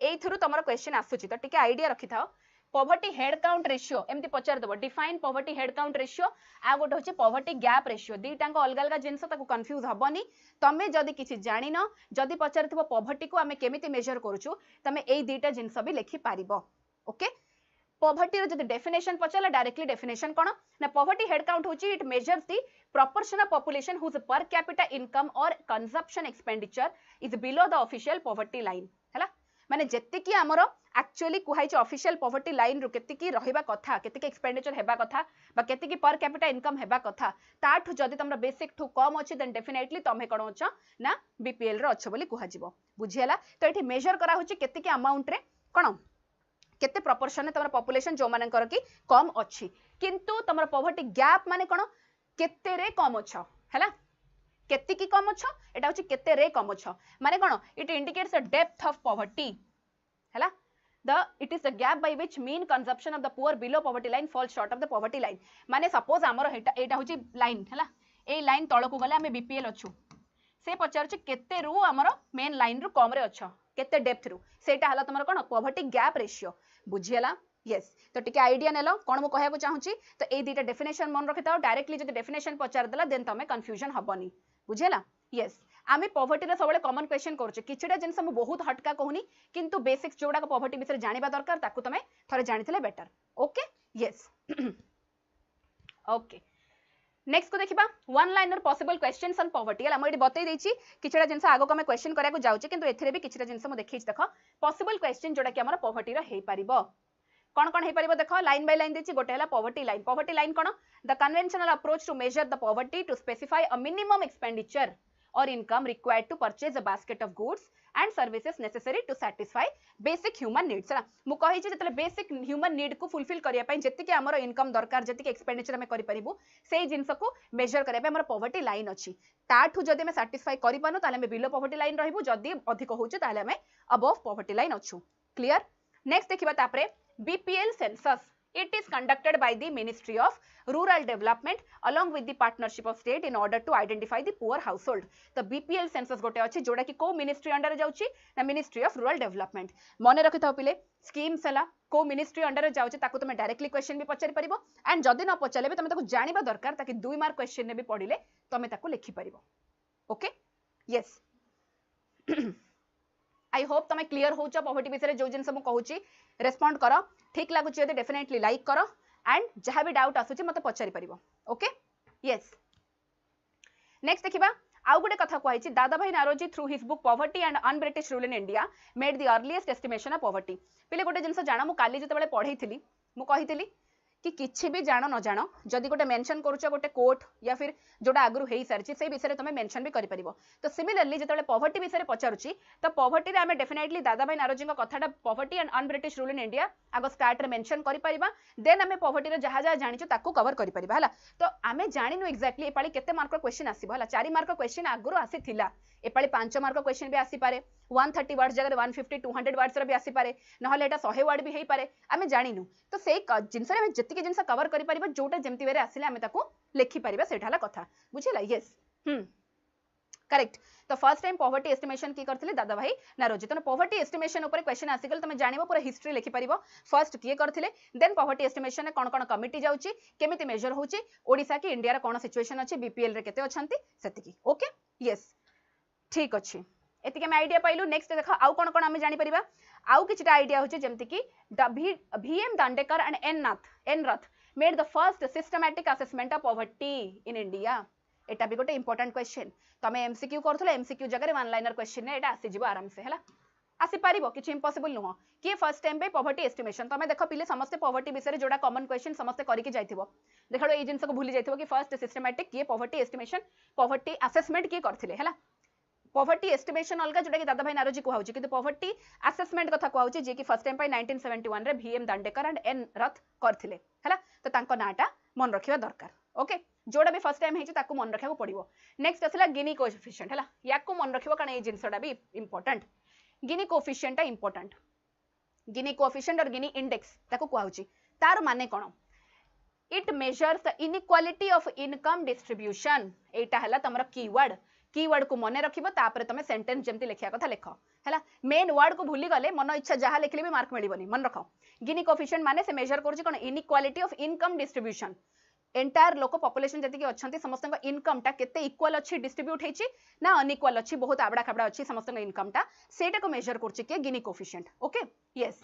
एथुरु तुम क्वेश्चन आसुची तो टिके आइडिया रखि थाओ पॉवर्टी हेड काउंट रेशियो एमती पचार देबो define poverty head count ratio आ गोटे होची पॉवर्टी गैप रेशियो दीटांग अलग अलग जिंस ताको कंफ्यूज हबनी तमे जदी किछि जानिन जदी पचारथिबो पॉवर्टी को हमें केमिति मेजर करूछु तमे एई दीटा जिंस भी लिखि पारिबो ओके पॉवर्टी रो जदी डेफिनेशन पचाला डायरेक्टली डेफिनेशन कोन ना पॉवर्टी हेड काउंट होची it measures the proportion of population whose per capita income or consumption expenditure is below the official poverty line हैला माने जत्ते कि हमरो एक्चुअली कुहाई छ ऑफिशियल पॉवर्टी लाइन रु केते कि रहिबा कथा केते कि एक्सपेंडिचर हेबा कथा बा केते कि पर कैपिटा इनकम हेबा कथा ताठु जदी तमरा बेसिक ठु कम अछि देन डेफिनेटली तमे कोन छ ना बीपीएल रो छ बोली कुहा जिवो बुझियला तो एठी मेजर करा होची केते कि अमाउंट रे कोन केते प्रोपोर्शन तमरा पॉपुलेशन जो माने कर कि कम अछि किंतु तमरा पॉवर्टी गैप माने कोन केते रे कम छ हैला केते की कम छ एटा होची केते रे कम छ माने कोन it indicates the depth of poverty हैला it is the gap by which mean consumption of the poor below poverty line falls short of the poverty line माने सपोज हमर एटा होची लाइन हैला ए लाइन तळ को गले हमें बीपीएल अछु से पचार छ केते रु हमर मेन लाइन रु कम रे अछ केते डेप्थ रु सेटा हला तमर कोन पॉवर्टी गैप रेशियो बुझियला यस तो टिके आइडिया नेलो कोन मु कहया को चाहूची तो ए दीटा डेफिनेशन मन रखिताओ डायरेक्टली जदि डेफिनेशन पचार देला देन तमे कंफ्यूजन हबनी बुझियला यस आमे पॉवर्टी रे सबले कॉमन क्वेश्चन करूचे किछडा जिंस हम बहुत हटका कहूनी किंतु बेसिक्स जोडा का पॉवर्टी विषय जानिबा दरकार ताकू तमे थरे जानिथिले better okay yes okay next को देखिबा one liner possible questions on poverty हला मइडी बतै दैछि किछडा जिंस आगो कमे क्वेश्चन करिया को जाउचे किंतु एथिरे भी किछडा जिंस हम देखैछि देखो पॉसिबल क्वेश्चन जोडा कि हमर पॉवर्टी रे हेइ परिबो कौन कौन हो देखो लाइन बाय लाइन देछि गोटे हला पॉवर्टी लाइन कौन the conventional approach to measure the poverty to specify a minimum expenditure or income required to purchase a basket of goods and services necessary to satisfy basic human needs है मु कहि जे जतले basic human need को fulfill करिया पई जति के हमर income दरकार जति के expenditure हम करि परिबु सेही जिंस को measure करिया पई हमर poverty line अछि ताठु जदि हम satisfy करि पानु ताले हम below poverty line रहिबु जदि अधिक होछु ताले हम above poverty line अछु clear next देखिबा तापरे BPL census it is conducted by the Ministry of Rural Development along with the partnership of state in order to identify the poor household. तो BPL census गोटे अछि जोडा कि को ministry under जाउछि ना ministry of rural development मने रखिथाउ पिले schemes हला को मिनिस्ट्री अंडर जाउछि ताकू तुमे डायरेक्टली क्वेश्चन भी पचारि परिबो एंड जदि न पचाले भी तुमे ताकू जानिबा दरकार ताकि 2 मार्क क्वेश्चन ने भी पढिले तुमे ताकू लिखि परिबो ओके यस आई होप तुम क्लीयर हो पॉवर्टी विषय जो जिन मु कहूँ रेस्पॉन्ड कर ठीक लगुच डेफिनेटली लाइक कर एंड जहाँ भी डाउट आसूची मत पचारि परिबो ओके यस नेक्स्ट देखिबा आउ गोटे कथा कहछि Dadabhai Naoroji through his book poverty and un British rule in India made the earliest estimation of poverty पिले गोटे जिंस जाना मु काली जतबेले पढैथिली मु कहिथिली कि किछि भी जानो न जानो जदि गोटे मेंशन करूछ गोटे कोट या फिर जोटा आगु हेई सारछि से विषय रे तमे मेंशन भी करि परिबो तो सिमिलरली जतबेले पॉवर्टी विषय रे पचारुछि तो पॉवर्टी रे हमें डेफिनेटली दादा भाई नारोजी कथाटा poverty and un British rule in India आगो स्टार्ट रे मेंशन करि परिबा देन हमें पॉवर्टी रे जहा जहा जानिछु ताकू कवर करि परिबा हला तो हमें जानिनु एक्जेक्टली एपाली केते मार्क क्वेश्चन आसीबो हला 4 मार्क क्वेश्चन आगुरो आसीथिला एपाली 5 मार्क क्वेश्चन भी आसी पारे 130 वर्ड्स जगह 150 200 वर्ड्स रे भी आसी पारे नहले एटा 100 वर्ड भी हेई पारे हमें जानिनु तो से जिंस रे हमें जति के जिंस कवर करि परिबा जोटा जेमति वेरे आसीले हमें ताकू लिखि परिबा सेटा हला कथा बुझिला यस करेक्ट तो फर्स्ट टाइम पॉवर्टी एस्टिमेशन की करथिले दादा भाई नारोजी तो पॉवर्टी एस्टिमेशन ऊपर क्वेश्चन आसीगल तमे जानिबो पूरा हिस्ट्री लिखि परिबो फर्स्ट किए करथिले देन पॉवर्टी एस्टिमेशन कोन कोन कमिटी जाउची केमिति मेजर होची ओडिसा की इंडिया रे कोन सिचुएशन अछि बीपीएल रे केते अछंती सेतिकी ओके यस ठीक अछि एतिके में आईडिया पाइलु नेक्स्ट देखा आउ कोन कोन हम जानि परिबा आउ किछटा आईडिया होची जेमति की VM Dandekar and N Rath made the first systematic assessment of poverty in India एटा भी गोटे इंपोर्टेंट क्वेश्चन तमे एमसीक्यू करथले एमसीक्यू जगह वन लाइनर क्वेश्चन ने एटा आसी जिवो आराम से हला आसी पारिबो किछि इंपॉसिबल नुह कि फर्स्ट टाइम पे पॉवर्टी एस्टिमेशन तमे देखो पिले समस्त पॉवर्टी विषय जोड़ा कॉमन क्वेश्चन समस्त करिके जाइथिबो देखो ए जिंस को भूली जाइथिबो कि फर्स्ट सिस्टमैटिक किए पॉवर्टी एस्टिमेशन पॉवर्टी असेसमेंट किए करथिले हला पॉवर्टी एस्टिमेशन अलगा जोटा कि दादा भाई नारोजी कहउची किंतु पॉवर्टी असेसमेंट कथा कहउची जे कि फर्स्ट टाइम पे 1971 रे वीएम दांडेकर एंड एन रथ करथिले हला तो तांको नाटा मन रखिबा दरकार ओके जोड़ा भी फर्स्ट टाइम हेची ताकू मन रखिबा पड़िबो नेक्स्ट असला गिनी कोएफिशिएंट हला याकू मन रखिबो कारण ए जिंसडा भी important Gini coefficient important Gini coefficient और गिनी इंडेक्स ताकू कहउची तार माने कोन it measures the inequality of income distribution एटा हला तमरा कीवर्ड को मने रखिबो तापर तमे सेंटेंस जेमति लेखिया कथा लेख हला मेन वर्ड को भूली गले मन इच्छा जहा लिखले भी मार्क मिलिबनी मन रखो गिनी कोएफिशिएंट माने से मेजर करछि कोन inequality of income distribution entire लोक पॉपुलेशन जति के अछंती समस्त इनकम टा केते इक्वल अछि डिस्ट्रीब्यूट हेछि ना अनइक्वल अछि बहुत आबडा खाबडा अछि समस्त इनकम टा सेटा को मेजर करछि के गिनी कोएफिशिएंट ओके यस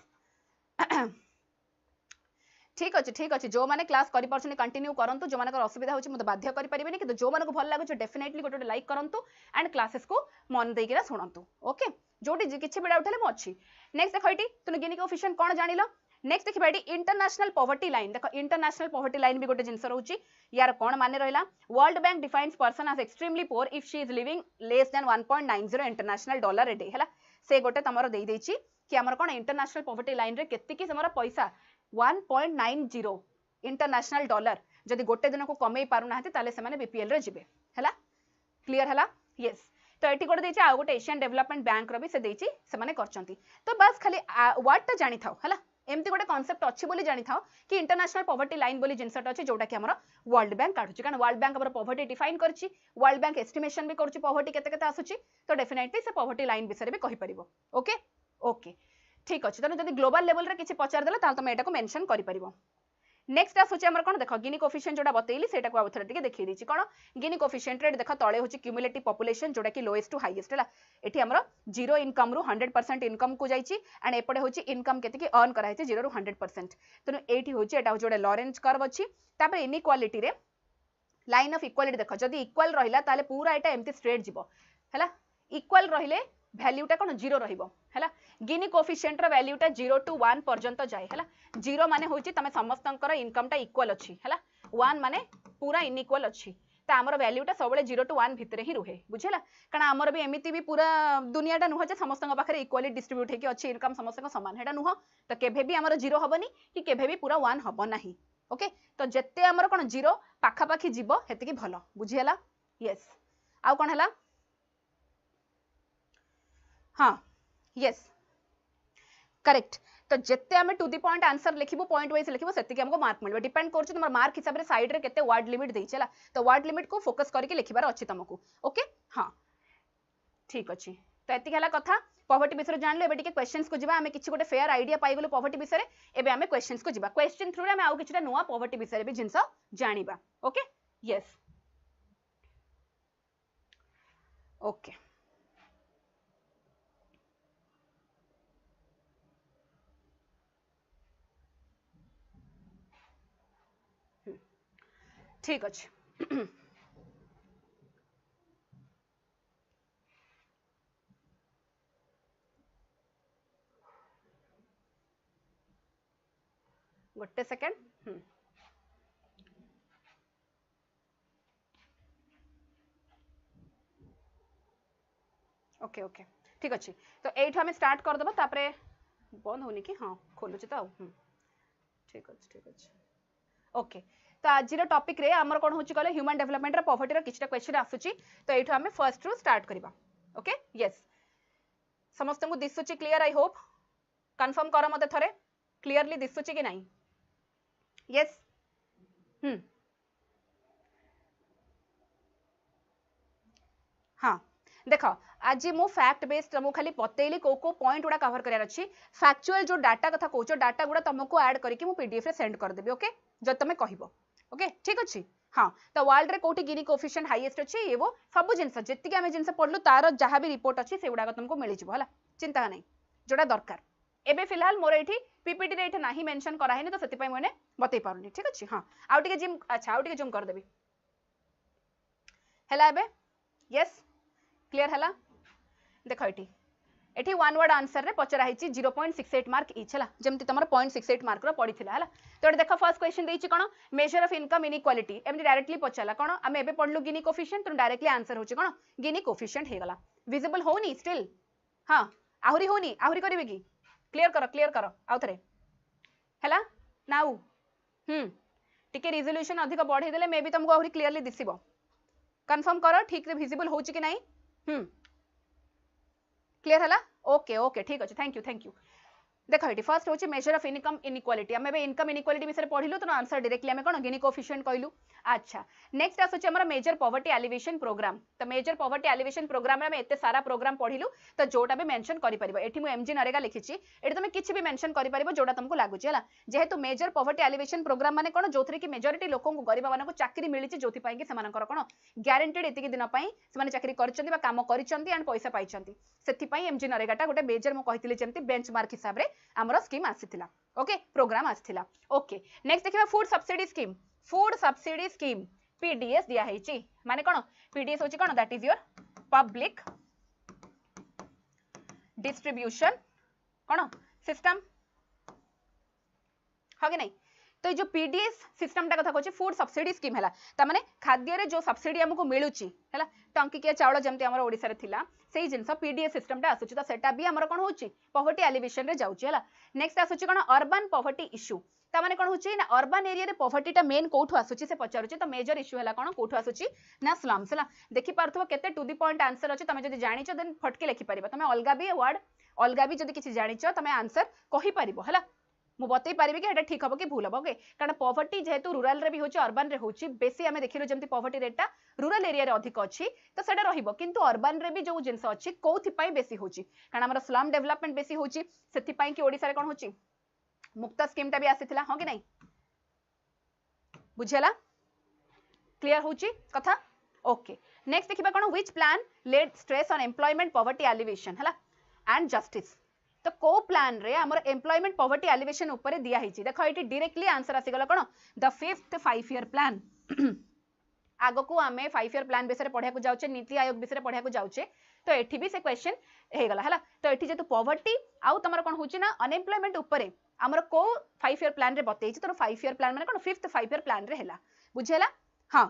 ठीक अछि जो माने क्लास करि परछनी कंटिन्यू करंतु जो माने असुविधा होछि मते बाध्य करि परिबेनी कि जो माने को भल लागो डेफिनेटली गोटे लाइक करंतु एंड क्लासेस को मन देई के सुनंतु ओके जोटी किछि भी डाउट हेले म अछि नेक्स्ट देखो इटी तुन गिनी कोएफिशिएंट कोन जानिलो नेक्स्ट देखिबा इटी इंटरनेशनल पॉवर्टी लाइन देखो इंटरनेशनल पॉवर्टी लाइन भी गोटे जिंस रहउची यार कोन माने रहला world bank defines person as extremely poor if she is living less than 1.90 international dollar a day हला से गोटे तमरो देई देछि कि हमर कोन इंटरनेशनल पॉवर्टी लाइन रे केते कि हमर पैसा 1.90 इंटरनेशनल डॉलर जदि गोटे दिन को कमे पारु नाहते ताले से माने बीपीएल रे जिबे हला क्लियर हला यस तो एटी गोटे देछि आ गोटे एशियन डेवलपमेंट बैंक रो भी से देछि से माने करचंती तो बस खाली वर्ड ता जानि थाओ हला एमती गोटे कांसेप्ट अछि बोली जानि थाओ कि इंटरनेशनल पॉवर्टी लाइन बोली जिंसट अछि जोटा कि हमर वर्ल्ड बैंक काढुछि कारण वर्ल्ड बैंक हमर पॉवर्टी डिफाइन करछि वर्ल्ड बैंक एस्टिमेशन भी करछि पॉवर्टी केते केते आसुछि तो डेफिनेटली से पॉवर्टी लाइन विषय भी कहि परिबो ओके ओके ठीक अछि तने जदि ग्लोबल लेवल रे किछि पचार देला ताल तमे एटा को मेंशन करि परिबो नेक्स्ट आसुछि हमर कोन देखो गिनी कोएफिशिएंट जोटा बतेइली सेटा को आउथरे टिके देखि दिछि कोन गिनी कोएफिशिएंट रेट देखो तळे होछि क्युमुलेटिव पॉपुलेशन जोटा कि लोएस्ट टू हाईएस्ट हला एठी हमर 0 इनकम रु 100% इनकम को जाईछि एंड एपडे होछि इनकम केते कि अर्न करा हेछि 0 रु 100% तने एठी होछि एटा जोडे लॉरेंज कर्व अछि तापर इनइक्वालिटी रे लाइन ऑफ इक्वालिटी देखो जदि इक्वल रहिला ताले पूरा एटा एम्ति स्ट्रेट जिवो हला इक्वल रहिले वैल्यू टा कोन 0 रहिबो हला गिनी कोएफिशिएंट रो वैल्यू टा 0 टू 1 पर्यंत जाय हला 0 माने होछि तमे समस्तंकर इनकम टा इक्वल अछि हला 1 माने पूरा इनइक्वल अछि तो आमर वैल्यूटा सब 0 to 1 भितर ही रुहे बुझेला कारण आमर भी एमती भी पूरा दुनियाटा नुह जे समस्त पाखे इक्वाली डिस्ट्रीब्यूट होगी अच्छी इनकम समस्त समान है नुह तो केभे भी आमर 0 हेनी कि केभे भी पूरा 1 हम ना ओके तो जिते आमर कौन 0 पाखापाखि जीव हेतिकी भल बुझीगला यस आउ कौन है हाँ यस करेक्ट तो जिते आम टू दी पॉइंट आंसर लिखिबू पॉइंट वाइज लिखिबू सेतिकी हमको मार्क मिलबो डिपेंड करछ तुम मार्क हिसाब रे साइड रे केते वर्ड लिमिट देइछ हला तो वर्ड लिमिट को फोकस करके लिखिबार अछि तुमको ओके हाँ ठीक अछि तो एतिक हला कथा पॉवर्टी विषय जानले एबे टिके क्वेश्चंस को जिबा हमें किछि गोटे फेयर आइडिया पाइ गेलु पॉवर्टी विषय एबे हमें क्वेश्चंस को जिबा क्वेश्चन थ्रू रे हमें आउ किछटा नुवा पॉवर्टी विषय भी जिंस जानिबा ओके यस ओके ठीक अच्छे गोटे सेकेंड ओके ओके ठीक अच्छे तो एठू हमें स्टार्ट कर दबा तापरे बंद होनी कि हाँ खोलुची तो ठीक अच्छे ओके तो आज टॉपिक रे हमर कोन होची कहले ह्यूमन डेवलपमेंट रे पॉवर्टी रे किछटा क्वेश्चन आसुची तो एठू हमें फर्स्ट रू स्टार्ट करबा ओके यस समस्त को दिसुची क्लियर आई होप कंफर्म करो मते थरे क्लियरली दिसुची कि नहीं यस हाँ देख आज मु फैक्ट बेस्ड तुमको खाली बतैली को पॉइंट गुड़ा कवर करार अच्छी फैक्चुअल जो डाटा कथा कहूँ डाटा गुड़ा तुमको ऐड करके मु पीडीएफ रे सेंड कर देबी ओके जब तुम कहबो ओके ठीक अच्छे हाँ तो वर्ल्ड रे कोठी गिनी कोएफिशिएंट हाईएस्ट अच्छी ये वो सब जिनस जेतिक आम जिनस पढ़लु तार जहाँ भी रिपोर्ट अच्छी से गुड़ा तुमको मिल जाए चिंता नहीं जोड़ा दरकार एबे फिलहाल मोर एठी पीपीटी रे एठी नाही मेंशन कराइनी तो सेति पई मने बतै पारुनी ठीक अछि हां आउ टिके जिम अच्छा आउ टिके जूम कर देबी हैला एबे यस क्लियर हैला देखो एठी वन वर्ड आंसर रे पचरा हिची 0.68 मार्क इच हैला जेमति तमर 0.68 मार्क रो पडिथिला हैला तो एठी देखो फर्स्ट क्वेश्चन देइची कोन मेजर ऑफ इनकम इनइक्वालिटी एमति डायरेक्टली पचाला कोन आमे एबे पढलु गिनी कोएफिशिएंट तो डायरेक्टली आंसर होची कोन गिनी कोएफिशिएंट हे गला विजिबल होनी स्टिल हां आहुरी होनी आहुरी करबे की क्लियर करो आउ थरे हैला नाउ टिके रिजोल्यूशन अधिक बढ़े देले मे भी तुमको आहुरी क्लियरली दिसिबो कंफर्म करो ठीक रे विजिबल होची कि नहीं क्लियर हैला ओके ओके ठीक अछि थैंक यू देखो ये फर्स्ट होची मेजर ऑफ इनकम इनइक्वालिटी आमे इनकम इनइक्वालिटी विषय पढ़िलु तो आंसर डायरेक्टली आमे कोन गिनी कोएफिशिएंट कहलु अच्छा नेक्स्ट आसुची हमर मेजर पॉवर्टी एलिवेशन प्रोग्राम तो मेजर पॉवर्टी एलिवेशन प्रोग्राम रे आमे एते सारा प्रोग्राम पढ़िलु तो जोटा भी मेंशन करि परिबो एठी मु एमजी नरेगा लिखिची एठी तुमे किछि भी मेंशन करि परिबो जोटा तुमको लागुची हला जेहेतु मेजर पॉवर्टी एलिवेशन प्रोग्राम माने कोन जोथरे कि मेजॉरिटी लोकन को गरीब माने को चाकरी मिलिची जोथि पई कि समानकर कोन ग्यारंटेड एतिकी दिन पई समाने चाकरी करचंती बा काम करचंती एंड पैसा पाइचंती सेति पई एमजी नरेगाटा गोटे मेजर मु कहितली जेमति बेंचमार्क हिसाब रे हमर स्कीम आसीथिला ओके प्रोग्राम आसीथिला ओके नेक्स्ट देखिबा फूड सब्सिडी स्कीम पीडीएस दिया हेची माने कोन पीडीएस होची कोन that is your public distribution कोन सिस्टम हागे नहीं तो जो पीडीएस सिस्टम टा कथा कहछि फूड सब्सिडी स्कीम हैला त माने खाद्य रे जो सब्सिडी हमको मिलुची हैला टंकिकिया चावल जेमति हमर ओडिसा रे थिला सेही जिंस पीडीएस सिस्टम टा आसुची त सेटा भी हमर कोन होची पॉवर्टी एलिवेशन रे जाउची हैला नेक्स्ट आसुची कोन अर्बन पॉवर्टी इश्यू त माने कोन होची ना अर्बन एरिया रे पॉवर्टी टा मेन कोठु आसुची से पचारुची त मेजर इश्यू हैला कोन कोठु आसुची ना स्लम्स हैला देखि पारथबो केते टू दी पॉइंट आंसर अछि तमे जदि जानिचो देन फटके लिखि परिबा तमे अलगा भी वर्ड अलगा भी जदि किछि जानिचो तमे आंसर कहि परिबो हैला मु बतई पारिबे कि एटा ठीक हबो कि भूल हबो ओके कारण पॉवर्टी जेहेतु रूरल रे भी होची अर्बन रे होची बेसी हमें देखिलो जेमति पॉवर्टी रेटटा रूरल एरिया रे अधिक अछि तो सेटा रहिबो किंतु अर्बन रे भी जो जिंस अछि कोथि पई बेसी होची कारण हमर स्लम डेवलपमेंट बेसी होची सेति पई कि ओडिसा रे कोन होची मुक्त स्कीम टा भी आसीथिला हो कि नहीं बुझेला क्लियर होची कथा ओके नेक्स्ट देखिबा कोन which plan led stress on employment poverty alleviation हला एंड जस्टिस तो को प्लान रे हमर एम्प्लॉयमेंट पॉवर्टी एलिवेशन ऊपर दिया हिची देखो एटी डायरेक्टली आंसर आसी गला कोन द फिफ्थ 5 ईयर प्लान आगो को हमें 5 ईयर प्लान विषय पढ़िया को जाउचे नीति आयोग विषय पढ़िया को जाउचे तो एठी भी से क्वेश्चन हे गला हला तो एठी जेतु पॉवर्टी आउ तमर कोन होची ना अनएम्प्लॉयमेंट ऊपर हमर को 5 ईयर प्लान रे बतैछि तो 5 ईयर प्लान माने कोन फिफ्थ 5 ईयर प्लान रे हैला बुझेला हां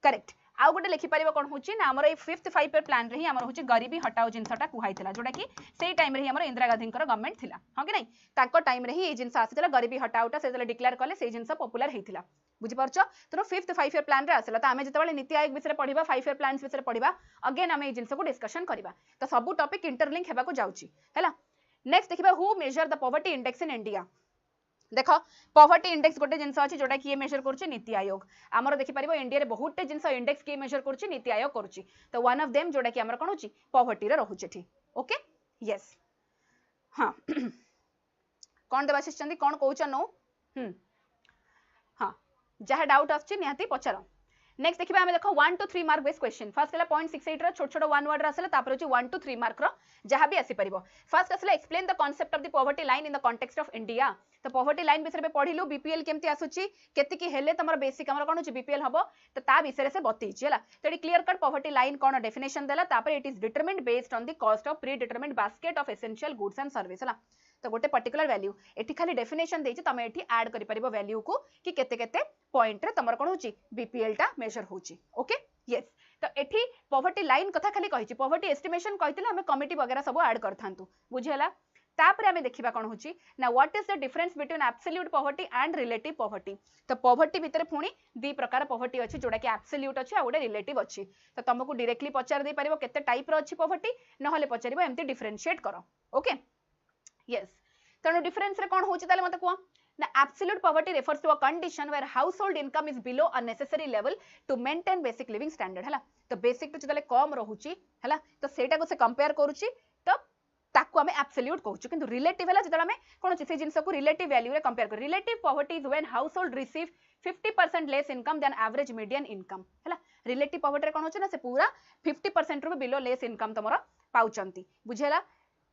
करेक्ट आउ गोटे लिखिपर कौन हो आमर ये 5th 5 year प्लान रे आमर हूँ गरीबी हटाओ जिनसा कुहाई जोटा कि से टाइम रे आमर इंदिरा गांधी गवर्नमेंट थिला हाँ कि नहीं ताको टाइम रे ही ये जिनस आसीला गरीबी हटाओटा से डिक्लेयर कले से जिनस पॉपुलर होता बुझी पारछ तेणु 5th 5 year प्लान रे आसला तो आमे जतबेले नीति आयोग विषय पढ़िबा 5 year प्लान्स विषय पढ़िबा अगेन आमे ए जिनस को डिस्कशन करबा तो सब टॉपिक इंटरलिंक हेबा को जाउची हैला नेक्स्ट देखिबा who major the poverty index in India देख पॉवर्टी इंडेक्स गोटे जिनस अच्छी जोटा किए मेजर करुच्ची नीति आयोग आमर देखिपर इंडिया रे बहुत जिनस इंडेक्स किए मेजर करुच्ची नीति आयोग करुच्ची तो वन ऑफ देम जोटा कि आमर कोन होची पॉवर्टी रे रहुचे ठीक ओके यस हां कोन देवाशीष चंदी कोन कहउछ नो हां जहा डाउट आछी निहाती पचारो नेक्स्ट देखिबा हमें देखो 1 to 3 mark base question first हला 0.68 रो छोट छोट वन वर्ड रासला तापर होची 1 to 3 मार्क रो जहा भी आसी परिबो फर्स्ट असला explain the concept of the poverty line in the context of India तो पॉवर्टी लाइन विषय में पढ़िलु बीपीएल केमती आसुची केते की हेले तमर बेसिक हमर कोन होची बीपीएल हबो तो ता विषय से बतैछि हला तो क्लियर कट पॉवर्टी लाइन कोन डेफिनेशन देला तापर it is determined based on the cost of pre determined basket of essential goods and service हला तो गोटे पर्टिकुलर वैल्यू एठी खाली डेफिनेशन देछि तमे एठी ऐड करि परिबो वैल्यू को कि केते केते पॉइंट रे तमर कोन होची बीपीएल टा मेजर होची ओके यस तो एठी पॉवर्टी लाइन कथा खाली कहिछि पॉवर्टी एस्टिमेशन कहितले हमें कमिटी वगैरह सब ऐड करथांतु बुझियला तापर हमें देखिबा कोन होची ना what is the difference between absolute poverty and relative poverty तो पॉवर्टी भितर पुणी दी प्रकार पॉवर्टी अछि जोडा कि एब्सोल्यूट अछि आ गोटे रिलेटिव अछि तो तुमको डायरेक्टली पचार दे परिबो केते टाइप रो अछि पॉवर्टी न हले पचारिबो एम्ति डिफरेंशिएट करो ओके यस तेणु डिफरेंस रे कोन होची ताले मते को ना absolute poverty refers to a condition where household income is below a necessary level to maintain basic living standard हला तो बेसिक टू जतले कम रहूची हला तो सेटा को से कंपेयर करूची तो ताकू हमें एब्सोल्यूट कहूछु किंतु रिलेटिव हला जतले हमें कोन से जिंस को रिलेटिव वैल्यू रे कंपेयर कर relative poverty is when household receive 50% less income than average median income हला रिलेटिव पॉवर्टी रे कोन होची ना से पूरा 50% रु बिलो लेस इनकम तमरा पाउचंती बुझेला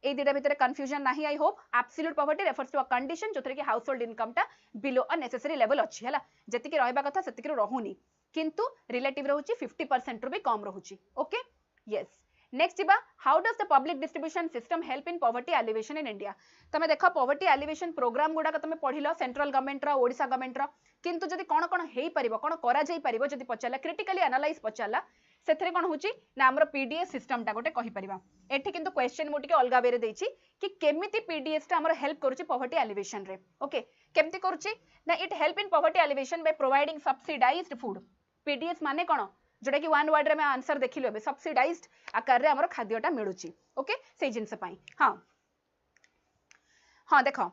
ए दिटा भितर कंफ्यूजन नाही I hope absolute poverty refers to a condition जोथरे कि हाउसहोल्ड इनकम टा बिलो अ नेसेसरी लेवल अछि हला जति कि रहबा कथा सेति कि रहुनी किंतु रिलेटिव रहउची 50% रु भी कम रहउची ओके यस नेक्स्ट जिबा how does the public distribution system help in poverty elevation in India तमे देखो पॉवर्टी एलिवेशन प्रोग्राम गुडा तमे पढिलो सेंट्रल गवर्नमेंट रो ओडिसा गवर्नमेंट रो किंतु जदि कोन कोन हेई परिबो कोन करा जाई परिबो जदि पचाला क्रिटिकली एनालाइज पचाला सेथरे कोन होची ना हमर पीडीएस सिस्टम टा गोटे कहि परिबा एठी किंतु क्वेश्चन मोटी के अलगा बेरे देछि कि केमिति पीडीएस टा हमर हेल्प करूची पॉवर्टी एलिवेशन रे ओके केमिति करूची ना it help in poverty alleviation by providing subsidised food PDS माने कोन जोटा कि वन वर्ड रे मैं आंसर देखिलो बे सब्सिडाइज्ड आकार रे हमर खाद्यटा मिलुची ओके से जिंस पई हां हां देखो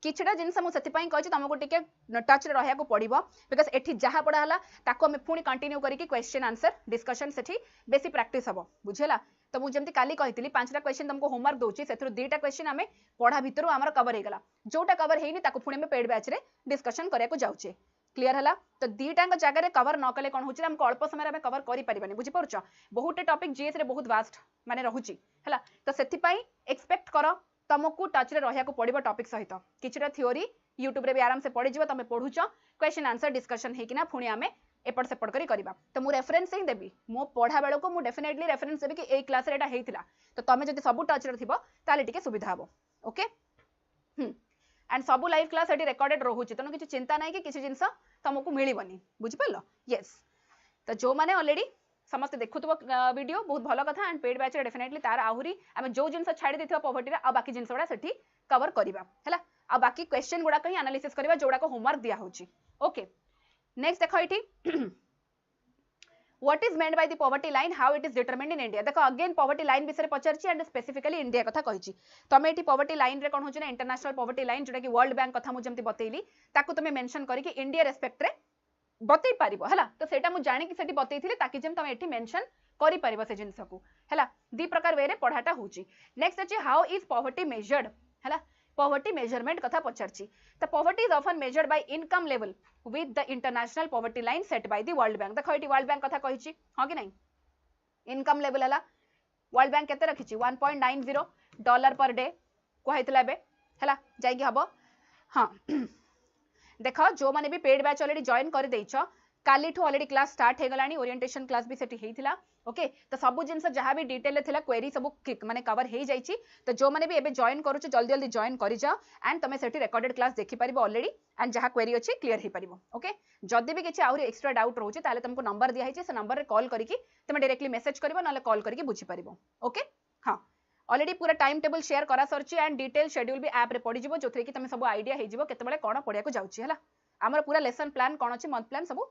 किछटा जिंस मु सेति पई कहछि तुमको टिके टच रे रहया को पड़िबो बिकॉज़ एठी जहा पडा हला ताको हम पुनी कंटिन्यू करी कि क्वेश्चन आंसर डिस्कशन सेठी बेसी प्रैक्टिस हबो बुझेला तो मु जेमति काली कहितली पांचटा क्वेश्चन तुमको होमवर्क दोची सेथरो दुईटा क्वेश्चन हमें पढा भितरो हमर कवर हे गला जोटा कवर हेनी ताको पुनी में पेड बैच रे डिस्कशन करिया को जाउचे क्लियर हला तो दीटांग जगह रे कवर न कले कोन होची हमको अल्प समय रे हमें कवर करि परिबानी बुझि परछ बहुत टॉपिक जीएस रे बहुत वास्ट माने रहूची हला तो सेति पई एक्सपेक्ट करो तुमको टच रे रहया को पड़िबो टॉपिक सहित किछटा थ्योरी यूट्यूब रे भी आराम से पढि जिवो तमे पढुछ क्वेश्चन आंसर डिस्कशन हे किना पुनी हमें एपट सेपट करी करबा तो मु रेफरेंस ही देबी मो पढा बेलो को मु डेफिनेटली रेफरेंस देबी कि ए क्लास रे एटा हेतिला तो तमे जदी सब टच रे थिबो ताले टिके सुविधा हबो ओके एंड सब लाइव क्लास एटी रिकॉर्डेड रहूची तनो किछि चिंता नै कि किछि जिंस तुमको मिलिबनी बुझि परलो यस तो जो माने ऑलरेडी समस्त देखुथबो वीडियो बहुत भलो कथा एंड पेड बैच रे डेफिनेटली तार आहुरी हम जो जिंस छाडी देथिबो पॉवर्टी रे आ बाकी जिंस गुडा सेठी कवर करिबा हैला आ बाकी क्वेश्चन गुडा कहीं एनालिसिस करिबा जोडा को होमवर्क दिया होची ओके नेक्स्ट देखो इठी What is meant by the poverty line? How it is determined in India? देखो अगेन poverty line विषय पचारछि एंड स्पेसिफिकली इंडिया कथा कहिछि तमे एठी poverty line रे कोन होछि ना इंटरनेशनल poverty line जोटा कि वर्ल्ड बैंक कथा मु जेमति बतेइली ताकू तमे मेंशन करी कि इंडिया रेस्पेक्ट रे बतई पारिबो हला तो सेटा मु जानि कि सेठी बतेइथिले ताकि जेम तमे एठी मेंशन करि पारिबो से जिंस को हला दी प्रकार वे रे पढाटा होछि नेक्स्ट अछि हाउ इज poverty measured हला poverty measurement कथा पचारछि तो poverty is often measured by income level with the international poverty line set by the world bank देखो एटी वर्ल्ड बैंक कथा कहिछि हां कि नहीं इनकम लेवल हला वर्ल्ड बैंक केते रखिछि 1.90 डॉलर पर डे कहैतला बे हला जाई कि हबो हां देखो जो माने भी पेड बैच ऑलरेडी जॉइन कर देइछो काली ठू ऑलरेडी क्लास स्टार्ट हो गलानी ओरिएंटेशन क्लास भी सेठी हेइथिला ओके तो सब जिनस जहाँ भी डिटेल रे थिला क्वेरी सब माने कवर हो जाइए तो जो मैंने भी एबे जॉइन करूछ जल्दी जल्दी जॉइन करि जाओ एंड तमे सेठी रिकॉर्डेड क्लास देखि परिबो ऑलरेडी एंड जहाँ क्वेरी अच्छी क्लियर हो परिबो ओके जदि भी किसी आउरी एक्स्ट्रा डाउट रोचे ताले तुमको नंबर दिया है से नंबर रे कॉल करिकि तमे डायरेक्टली मेसेज करबो नाले कॉल करके बुझी परिबो ओके हाँ ऑलरेडी पूरा टाइम टेबल शेयर करा सरची एंड डिटेल शेड्यूल भी ऐप रे पड़ी जिवो जोथरे कि तमे सब आईडिया हे जिवो केते बेले कोन पढिया को जाउची हला हमर पूरा लेसन प्लान कोन अछि मंथ प्लान सब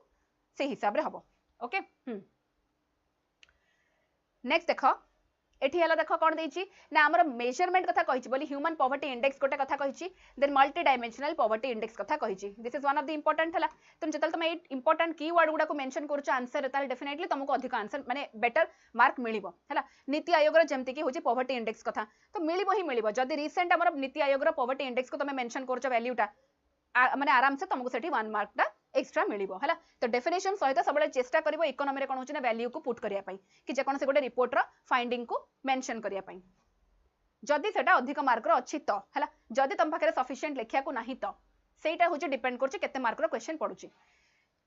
से हिसाब रे हबो ओके नेक्स्ट देखो एठी हला देखो कोन देइची ना हमर मेजरमेंट कथा कहिची बोली ह्यूमन पॉवर्टी इंडेक्स कोटे कथा कहिची then multidimensional poverty index कथा कहिची this is one of the important हला तुम जतल तमे इंपोर्टेंट कीवर्ड गुडा को मेंशन करछ आंसर ताल डेफिनेटली तुमको अधिक आंसर माने बेटर मार्क मिलिबो हला नीति आयोग रो जेमति की होची पॉवर्टी इंडेक्स कथा तो मिलिबो ही मिलिबो जदी रिसेंट हमर नीति आयोग रो पॉवर्टी इंडेक्स को तमे मेंशन करछ वैल्यूटा माने आराम से तुमको सेठी 1 मार्क टा एक्स्ट्रा मिलिबो हला तो डेफिनेशन सहित सबले चेष्टा करिवो इकोनॉमी रे कोन होची ना वैल्यू को पुट करिया पई कि जे कोन से गोटे रिपोर्ट रो फाइंडिंग को मेंशन करिया पई जदी सेटा अधिक मार्क रो अछि तो हला जदी तुम पाखरे सफिशिएंट लेखिया को नाही तो सेटा होची डिपेंड करछि केते मार्क रो क्वेश्चन पडुची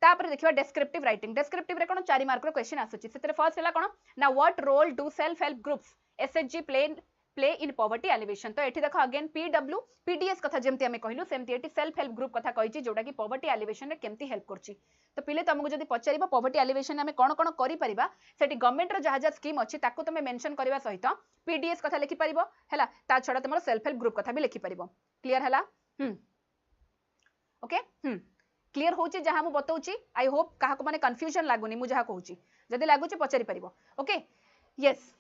तापर देखिबा डेस्क्रिप्टिव रे कोन 4 मार्क रो क्वेश्चन आसुची सेतरे फर्स्ट हला कोन ना what role do self help groups SHG play in poverty alleviation तो एठी देखो अगेन पीडब्ल्यू पीडीएस कथा जेमति हमें कहलु सेमति एठी सेल्फ हेल्प ग्रुप कथा कहिची जोटा कि पॉवर्टी एलिवेशन रे केमति हेल्प करची तो पिले तुमको जदी पचारिबा पॉवर्टी एलिवेशन हमें कोन कोन करि परिबा सेठी गवर्नमेंट रो जहाजा स्कीम अछि ताको तुमे मेंशन करबा सहित पीडीएस कथा लिखि परिबो हैला ता छडा तुमरो सेल्फ हेल्प ग्रुप कथा भी लिखि परिबो क्लियर हला ओके क्लियर होची जहां मु बताउची आई होप काहा को माने कंफ्यूजन लागुनी मु जहां कहूची जदी लागुची पचारि परिबो okay yes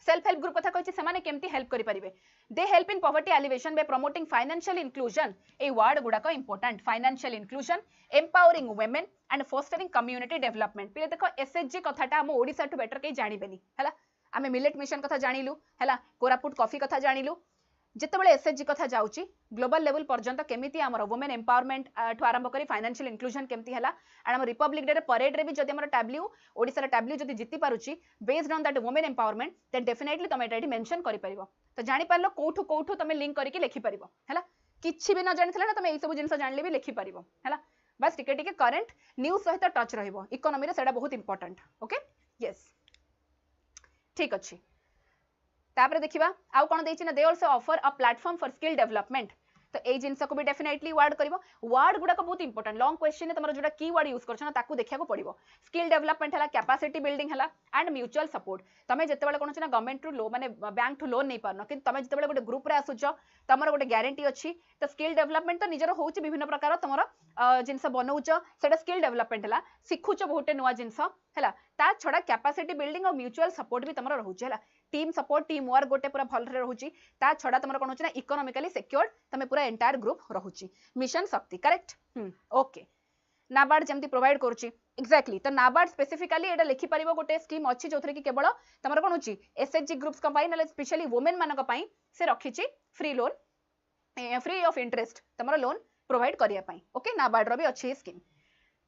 self help group कथा कहिछि सेमाने केमति हेल्प करि परिबे they help in poverty alleviation by promoting financial inclusion ए वर्ड गुडा को important financial inclusion empowering women and fostering community development पिले देखो एसएचजी कथाटा हम ओडिसा टू बेटर के जानिबेनी हला आमे मिलेट मिशन कथा जानिलु हला कोरापुट कॉफी कथा जानिलु जितेबाला एसएचजी कथा जाउची ग्लोबल लेवल पर्यंत केमिति हमर वुमेन एम्पावरमेंट ठु आरंभ करी फाइनेंशियल इंक्लूजन केमिति हला एंड हम रिपब्लिक डे रे परेड रे भी जदी हमर टैब्ल्यू ओडिसा रे टैब्ल्यू जदी जिति पारुची based on that women empowerment then definitely तमे एटा मेंशन करि परिबो तो जानि पारलो कोठु तमे लिंक करिकि लिखि परिबो हला किछि भी न जानिथिला ना तमे एई सब जिंस जानले भी लिखि परिबो हला बस टिके करंट न्यूज सहित टच रहिबो इकोनॉमी रे सेडा बहुत इंपोर्टेंट ओके यस ठीक अछि तापर देखिबा आउ कोन देछि ना they also offer a platform for skill development तो ए जिंस को भी डेफिनेटली वर्ड करिवो वर्ड गुडा को बहुत इंपोर्टेंट लॉन्ग क्वेश्चन ने तमरो जोडा कीवर्ड यूज करछ ना ताकू देखिया को पड़िबो स्किल डेवलपमेंट हला कैपेसिटी बिल्डिंग हला एंड म्यूचुअल सपोर्ट तमे जते बेले कोन छ ना गवर्नमेंट टू लो माने बैंक टू लोन नै पारनो कि तमे जते बेले गोटे ग्रुप रे आसुछ तमरो गोटे ग्यारंटी अछि तो स्किल डेवलपमेंट तो निजरो होउछ विभिन्न प्रकार तमरो जिंस बनौछ सेटा स्किल डेवलपमेंट हला सिखुछ बहुते नुवा जिंस हला ता छडा कैपेसिटी बिल्डिंग और म्यूचुअल सपोर्ट भी तमरो रहउछ हला टीम सपोर्ट टीम वर्क गोटे पूरा भल रे रहउची ता छडा तमरो कोन होछ ना इकोनॉमिकली सिक्योर्ड तमे पूरा एंटायर ग्रुप रहउची मिशन शक्ति करेक्ट ओके नाबार्ड जेमती प्रोवाइड करूची एक्जेक्टली तो नाबार्ड स्पेसिफिकली एटा लिखि परिबो गोटे स्कीम अछि जोथरे कि केवल तमरो कोन होची एसएचजी ग्रुप्स का पाई नले स्पेशली वुमेन मानक पाई से रखिची free loan free of interest तमरो लोन प्रोवाइड करिया पाई ओके नाबार्ड रो भी अछि स्कीम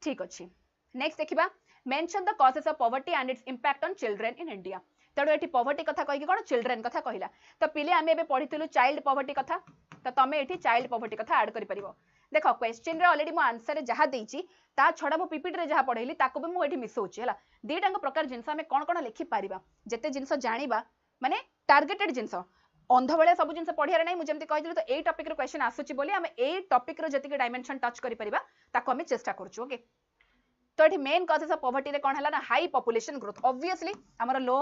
ठीक अछि नेक्स्ट देखिबा mention the causes of poverty and it's impact on children in India तेणु ये पॉवर्टी कथा कही कौन चिल्ड्रेन कथा कहला तो पिले आम ए पढ़ी चाइल्ड पॉवर्टी कथा तो तुम ये चाइल्ड पॉवर्टी कथा ऐड कर देख क्वेश्चन रे ऑलरेडी मो आंसर जहाँ देइची ता छड़ा मो पीपीटी रे जहाँ पढ़ेली ताको भी मो एठी मिसौची हला दीटांग प्रकार जिंस आमे कोन कोन लिखि पारिबा जते जिंस जानिबा माने टार्गेटेड जिंस अंध बेले सब जिंस पढ़ियार नै मु जेमति कहिदिलु तो एई टॉपिक रे क्वेश्चन आसुची बोली आमे एई टॉपिक रे जति के डायमेंशन टच करि परिबा ताको आमे चेष्टा करछु ओके तो एठी मेन कॉजेस ऑफ पॉवर्टी रे कोन हला ना हाई पॉपुलेशन ग्रोथ ऑब्वियसली हमर लो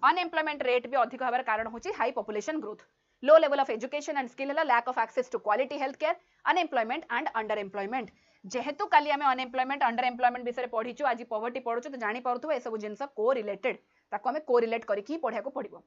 अनएम्प्लॉयमेंट रेट भी अधिक होबार कारण होची high population growth low level of education and skill हला lack of access to quality health care unemployment and underemployment जेहेतु काली आमे अनएम्प्लॉयमेंट अंडर एम्प्लॉयमेंट विषय पढ़ीचु आज पॉवर्टी पढ़ुचु तो जानि पारुथु ए सब जिंस को रिलेटेड ताको हमें को रिलेट करके पढ़िया को पड़िबो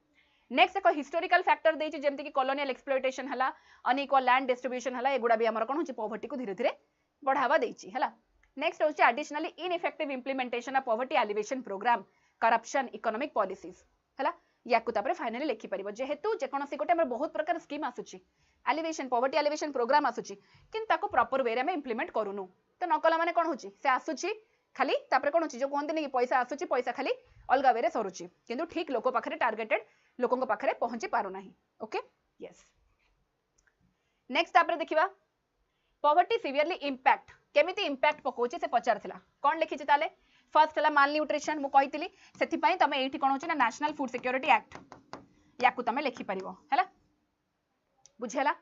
नेक्स्ट एक हिस्टोरिकल फैक्टर देछि जेमति कि कॉलोनियल एक्सप्लॉयटेशन हला अनइक्वल लैंड डिस्ट्रीब्यूशन हला एगुडा भी हमर कोन होची पॉवर्टी को धीरे धीरे बढ़ावा देछि हला नेक्स्ट होची additionally ineffective implementation of poverty alleviation program corruption economic policies हला याकु तापर फाइनली लिखि परिबो जेहेतु जे कोनसी गोटे हमर बहुत प्रकार स्कीम आसुची एलिवेशन पॉवर्टी एलिवेशन प्रोग्राम आसुची किन ताको प्रॉपर वे रे हम इंप्लीमेंट करूनु तो नकला माने कोन होची से आसुची खाली तापर कोन होची जो कोन दिन कि पैसा आसुची पैसा खाली अलगा वे रे सरुची किंतु ठीक लोक पाखरे टार्गेटेड लोकन को पाखरे पहुंची पारु नाही ओके यस नेक्स्ट तापर देखिबा पॉवर्टी सिवियरली इंपैक्ट केमिति इंपैक्ट पकोची से पचारथिला कोन लिखिछि ताले फर्स्ट हला माल न्यूट्रिशन मु कहितली सेति पई तमे एठी कोन होची ना नेशनल फूड सिक्योरिटी एक्ट याकू तमे लिखि परिबो हैला बुझेला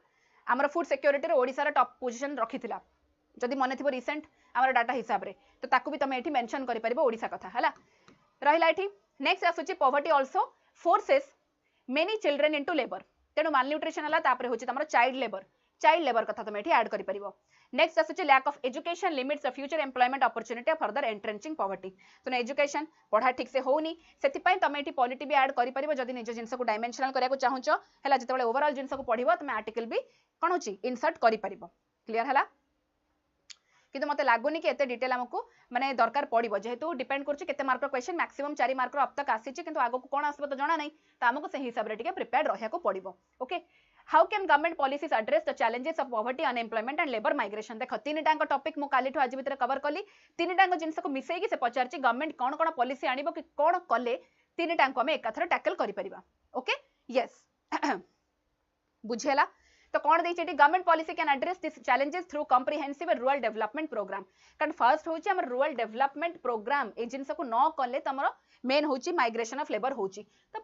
हमर फूड सिक्योरिटी रे ओडिसा रा टॉप पोजीशन रखिथिला जदि मने थिबो रिसेंट हमर डाटा हिसाब रे तो ताकू भी तमे एठी मेंशन करि परिबो ओडिसा कथा हैला रहिला एठी नेक्स्ट आसुची poverty also forces many children into labour तेनु माल न्यूट्रिशन हला तापरे होची तमरो चाइल्ड लेबर कथा तमे एठी ऐड करि परिबो नेक्स्ट आसुची lack of education limits the future employment opportunity further entrenching poverty तो एजुकेशन पढ़ा ठीक से होनी सेति पई तमे एठी पॉलिटी भी ऐड करि परिबो जदि निज जिंस को डायमेंशनल करिया को चाहूचो हला जतबेले ओवरऑल जिंस को पढिबो तमे आर्टिकल भी कोन होची इंसर्ट करि परिबो क्लियर हला किंतु मते लागुनी कि एते डिटेल हमकु माने दरकार पड़िबो जेहेतु डिपेंड करछि केते मार्क क्वेश्चन मैक्सिमम 4 मार्क अब तक आसीछि किंतु आगो को कोन आसबो तो जाना नै त हमकु से हिसाब रे टिके प्रिपेयर्ड रहया को पड़िबो okay how can government policies address the challenges of poverty unemployment and labour migration देखो तीन टांग टॉपिक मु काली ठो आज भीतर कवर कली तीन टांग जिंस को मिसई कि से पचारछि गवर्नमेंट कोन कोन पॉलिसी आनिबो कि कोन कले तीन टांग को हम एकाथरे टैकल करि परिबा ओके यस बुझेला तो कौन देछि government policy can address this challenges through comprehensive rural development programme कारण फर्स्ट होछि हमर रूरल डेवलपमेंट प्रोग्राम ए जिंस को न कले तमरो मेन होछि माइग्रेशन ऑफ लेबर होछि तो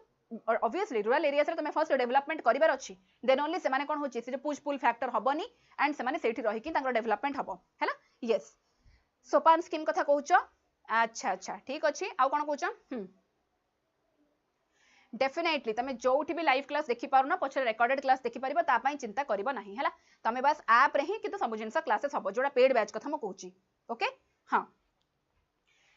ऑब्वियसली रूरल एरियास रे तमे फर्स्ट डेवलपमेंट करिवार अछि देन ओनली से माने कोन होछि से पुश पुल फैक्टर हबनी एंड से माने सेठी रहि कि तांकर डेवलपमेंट हबो हैला यस सोपान स्कीम कथा कहउछो अच्छा अच्छा ठीक अछि आ कोन कहउछो डेफिनेटली तमे जोठी भी लाइव क्लास देखि पारो ना पछे रिकॉर्डेड क्लास देखि परिबो ता पई चिंता करिवो नाही हैला तमे बस ऐप रे ही कि तो सब जिंस क्लासेस हबो जोडा पेड बैच कथा म कहउची ओके हां